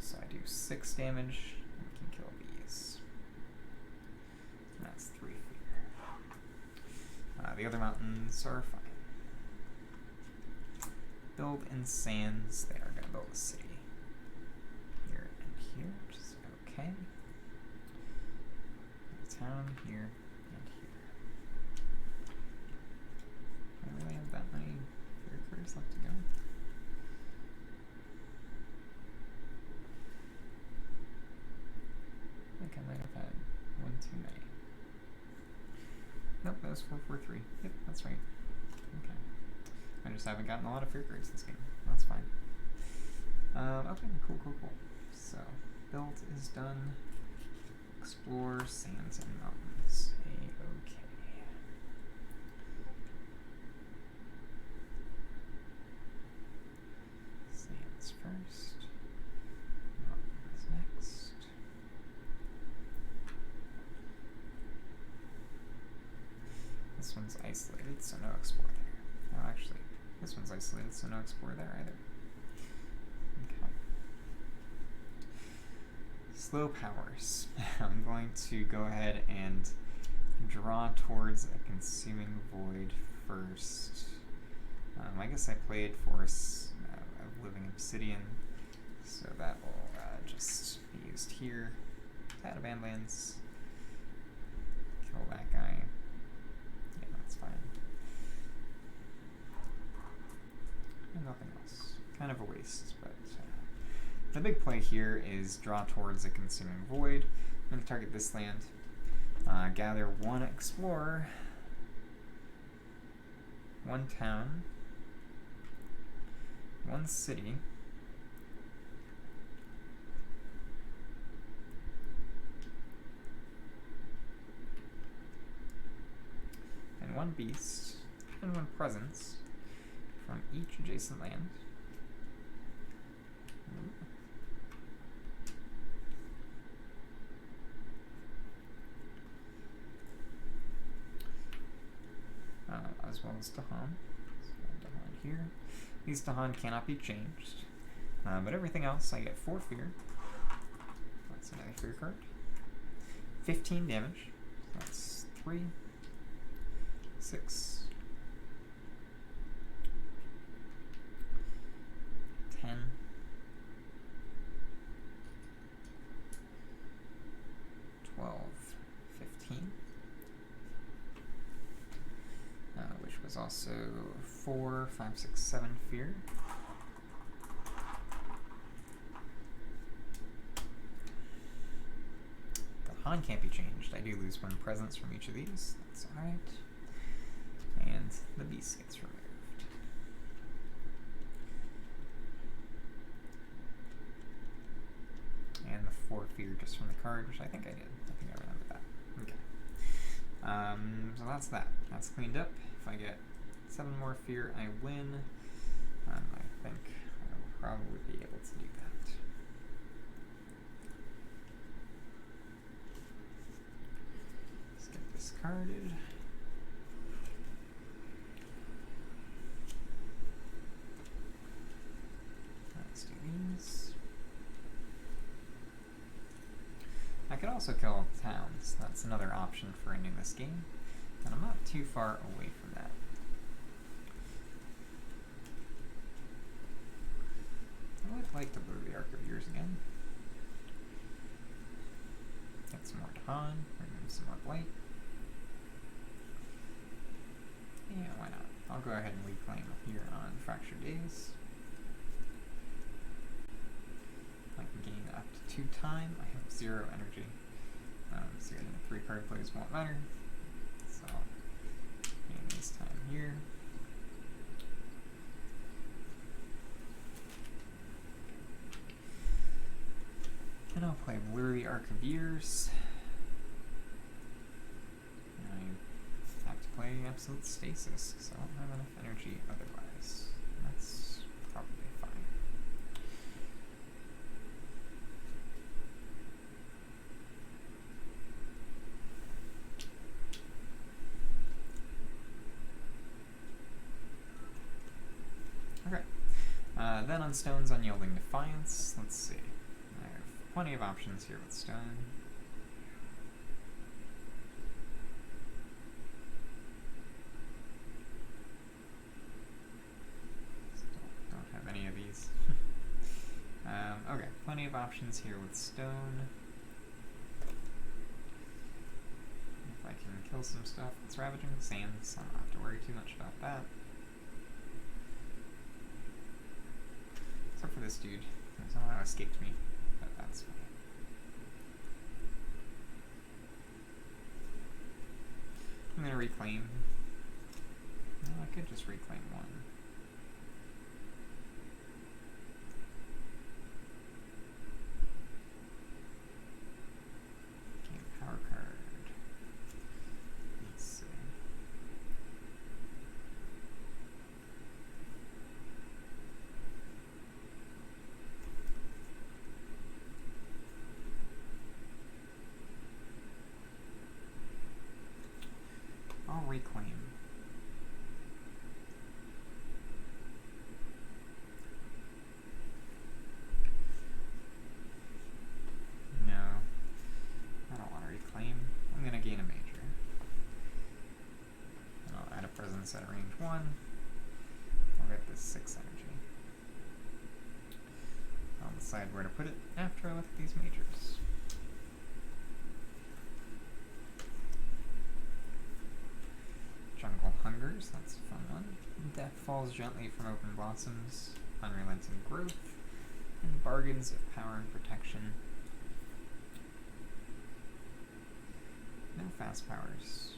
Speaker 1: So I do 6 damage, and we can kill these. And that's 3 fear. The other mountains are fine. Build in sands. They are going to build a city. Here and here, which is okay. A town here and here. I don't really have that many fear cards left to go. I think I might have had one too many. Nope, that was 443. Yep, that's right. Okay. I just haven't gotten a lot of fear cards this game. That's fine. Okay, cool. So, build is done. Explore sands and mountains. A-okay. Sands first. Mountains next. This one's isolated, so no explore there. Oh, actually, this one's isolated, so no explore there either. Okay. Slow powers. I'm going to go ahead and draw towards a consuming void first. I guess I played Force of Living Obsidian, so that will just be used here. Out of Bandlands. Kill that guy. Yeah, that's fine. And nothing else. Kind of a waste, but the big play here is draw towards a consuming void. I'm going to target this land. Gather 1 explorer, 1 town, 1 city, and 1 beast, and 1 presence from each adjacent land. As well as Dahan. So Dahan here. These Dahan cannot be changed. But everything else, I get 4 fear. That's another fear card. 15 damage. So that's 3, 6, 10, 12, 15. Which was also 4, 5, 6, 7 fear. The Han can't be changed. I do lose 1 presence from each of these. That's alright. And the beast gets removed. And the 4 fear just from the card, which I think I did. I think I remember that. Okay. So that's that. That's cleaned up. If I get 7 more fear, I win. I think I will probably be able to do that. Let's get discarded. Let's do these. I could also kill towns. That's another option for ending this game. And I'm not too far away from that. I would like to blue the Arc of Years again. Get some more Dahan, remove some more Blight. Yeah, why not? I'll go ahead and reclaim here on Fractured Days. I can gain up to 2 time. I have 0 energy. So getting 3 card plays won't matter. So gain this time here. And I'll play Blur the Arc of Years. And I have to play Absolute Stasis because I don't have enough energy otherwise. And that's probably fine. Okay. Then on Stone's Unyielding Defiance, let's see. plenty of options here with stone. Still don't have any of these. Okay, plenty of options here with stone. If I can kill some stuff that's ravaging sands, I don't have to worry too much about that. Except for this dude. Somehow escaped me, but that's fine. I'm gonna reclaim. No, I could just reclaim one. Okay, power card. Let's see. I'll reclaim. No, I don't want to reclaim. I'm going to gain a major. And I'll add a presence at range 1. I'll get this 6 energy. I'll decide where to put it after I look at these majors. Jungle Hungers, that's a fun one. Death falls gently from open blossoms, unrelenting growth, and bargains of power and protection. No fast powers.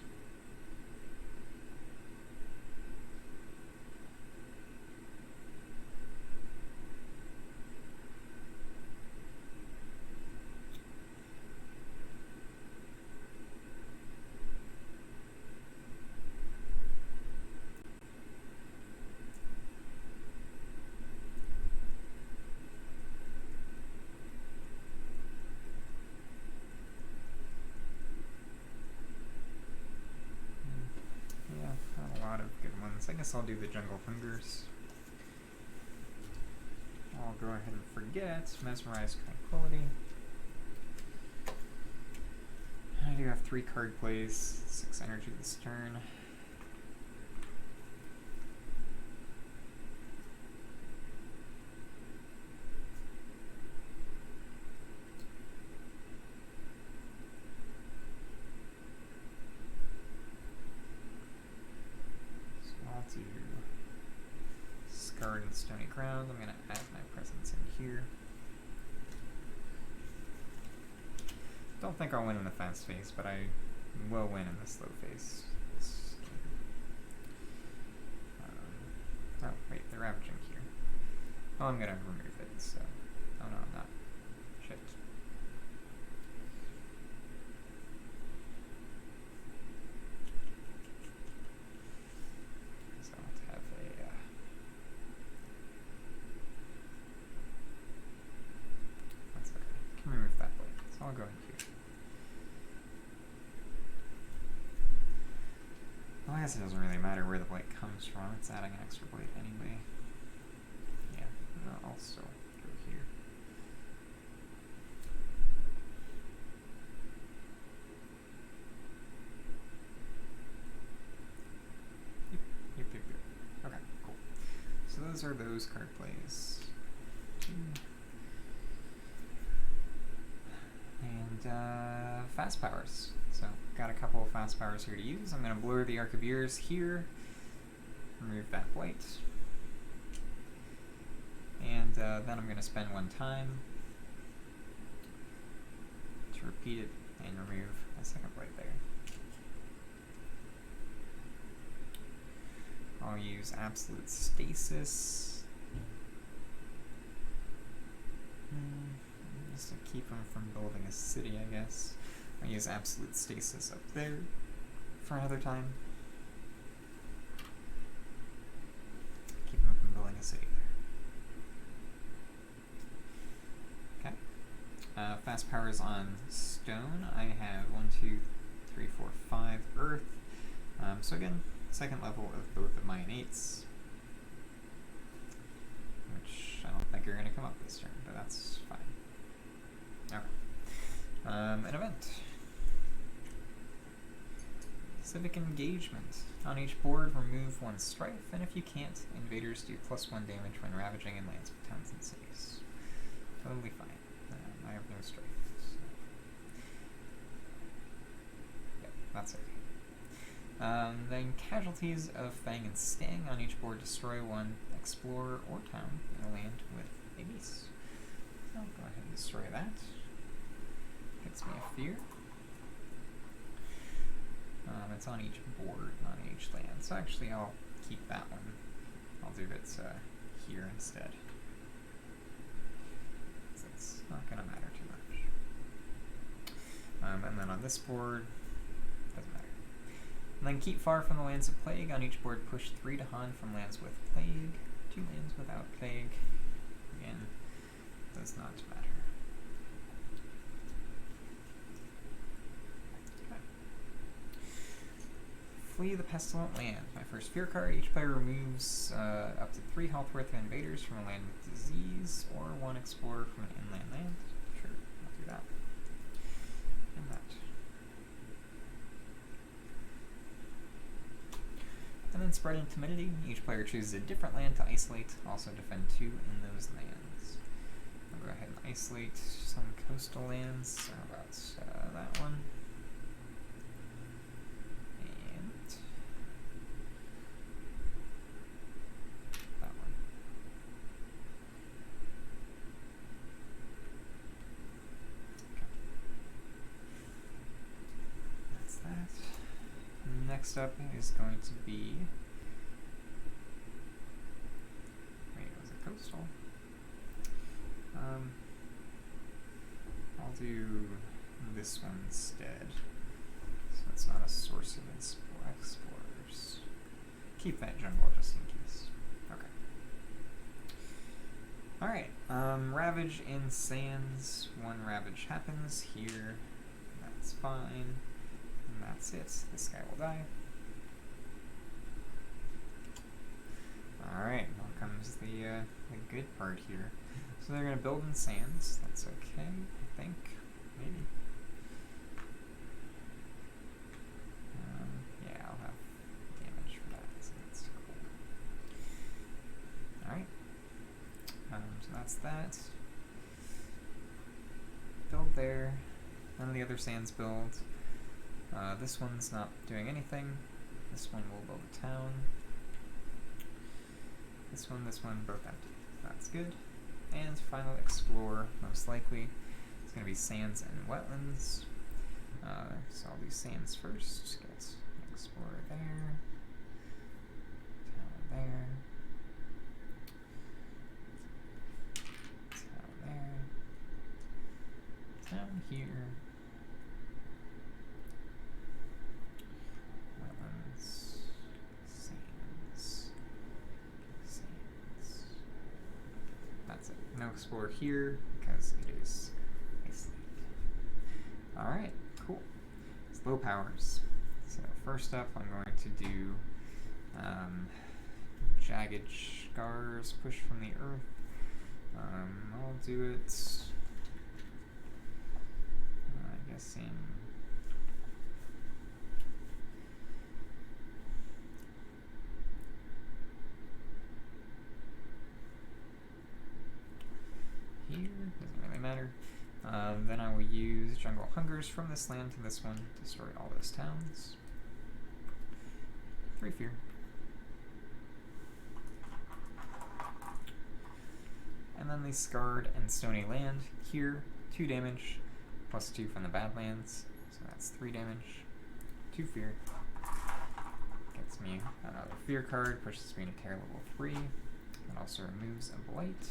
Speaker 1: I guess I'll do the Jungle Hungers. I'll go ahead and forget Mesmerize Tranquility. I do have 3 card plays, 6 energy this turn. To Scarred and Stony Ground, I'm going to add my presence in here. Don't think I'll win in the fast phase, but I will win in the slow phase. This game. Oh, wait, they're ravaging here. Oh, I'm going to remove it, so... Oh no, I'm not. Shit. I'll go in here. Well, I guess it doesn't really matter where the blade comes from. It's adding an extra blade anyway. Yeah, I'll still go here. Yep. Okay, cool. So those are those card plays. And fast powers. So got a couple of fast powers here to use. I'm going to blur the Arc of Years here, remove that blight, and then I'm going to spend 1 time to repeat it and remove a second blight there. I'll use Absolute Stasis. Just to keep them from building a city, I guess. I'll use Absolute Stasis up there for another time. Keep them from building a city there. Okay. Fast powers on stone. I have 1, 2, 3, 4, 5 earth. So again, second level of both of my innates, which I don't think are going to come up this turn, but that's fine. Okay. An event. Civic Engagement. On each board, remove 1 strife, and if you can't, invaders do +1 damage when ravaging in lands with towns and cities. Totally fine. I have no strife. So. Yep, that's okay. Then Casualties of Fang and Sting. On each board, destroy 1 explorer or town in a land with a beast. So I'll go ahead and destroy that. Gets me a fear. It's on each board, not each land. So actually I'll keep that one. I'll do it here instead. So it's not going to matter too much. And then on this board, doesn't matter. And then keep far from the lands of plague. On each board, push 3 to Han from lands with plague. 2 lands without plague. Again, does not matter. Flee the Pestilent Land. My first fear card. Each player removes up to 3 health worth of invaders from a land with disease, or 1 explorer from an inland land. Sure, I'll do that. And that. And then Spread and Timidity. Each player chooses a different land to isolate. Also defend 2 in those lands. I'll go ahead and isolate some coastal lands. How about that one? Next up is going to be, was it coastal? I'll do this one instead, so it's not a source of explorers. Keep that jungle just in case. Okay. Alright, Ravage in Sands. 1 Ravage happens here. That's fine. And that's it. This guy will die. Alright, now comes the good part here. So they're going to build in sands. That's okay, I think. Maybe. Yeah, I'll have damage for that, so that's cool. Alright. So that's that. Build there. None of the other sands build. This one's not doing anything. This one will build a town. This one, both empty. That's good. And final explore, most likely. It's going to be sands and wetlands. So I'll do sands first. Get explorer there. Town there. Town there. Town here. No explore here because it is isolated. Alright, cool. Slow powers. So first up I'm going to do Jagged Scars, push from the earth. I'll do it I guess in here, doesn't really matter. Then I will use Jungle Hungers from this land to this one to destroy all those towns. 3 fear. And then the Scarred and Stony Land here, 2 damage, +2 from the Badlands, so that's 3 damage, 2 fear. Gets me another fear card, pushes me to Terror level 3. It also removes a Blight.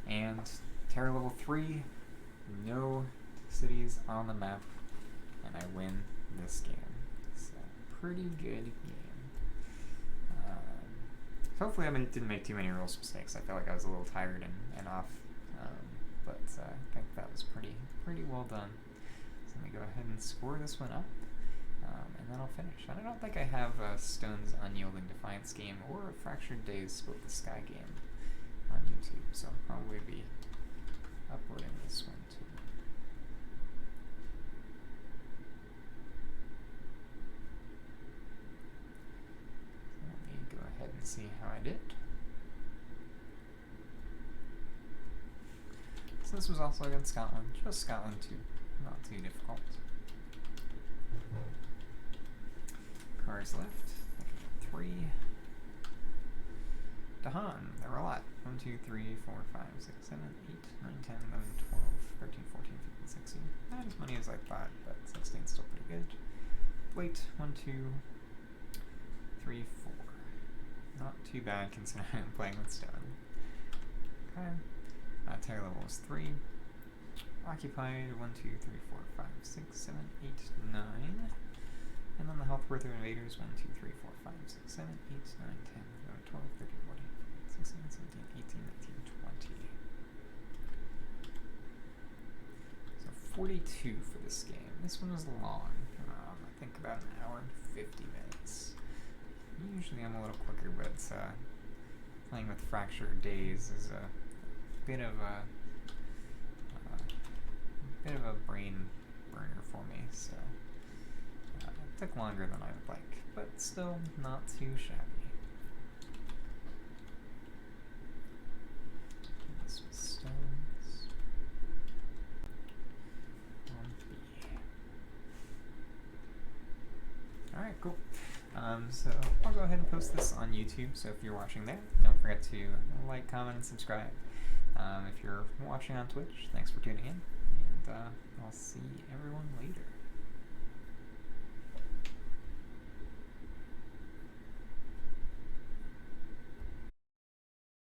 Speaker 1: And Terror level 3, no cities on the map, and I win this game. So, pretty good game. Hopefully I didn't make too many rules mistakes. I felt like I was a little tired and off, but I think that was pretty well done. So let me go ahead and score this one up, and then I'll finish. I don't think I have Stone's Unyielding Defiance game or a Fractured Days Split the Sky game on YouTube, so I'll probably be uploading this one. see how I did. So this was also against Scotland, just Scotland 2, not too difficult. Cards left, I can get 3. Dahan, there were a lot. 1, 2, 3, 4, 5, 6, 7, 8, 9, 10, 11, 12, 13, 14, 15, 16. Not as many as I thought, but 16 is still pretty good. Wait, 1, 2, 3, 4. Not too bad considering I'm playing with stone. Okay. Tire level is 3. Occupied 1, 2, 3, 4, 5, 6, 7, 8, 9. And then the health worth of invaders 1, 2, 3, 4, 5, 6, 7, 8, 9, 10, 11, 12, 13, 14, 16, 17, 18, 19, 20. So 42 for this game. This one was long. I think about an hour and 50 minutes. Usually I'm a little quicker, but playing with Fractured Days is a bit of a brain burner for me, so it took longer than I would like, but still not too shabby. This was stones. On B. Alright, cool. So I'll go ahead and post this on YouTube, so if you're watching there, don't forget to like, comment, and subscribe. If you're watching on Twitch, thanks for tuning in, and I'll see everyone later.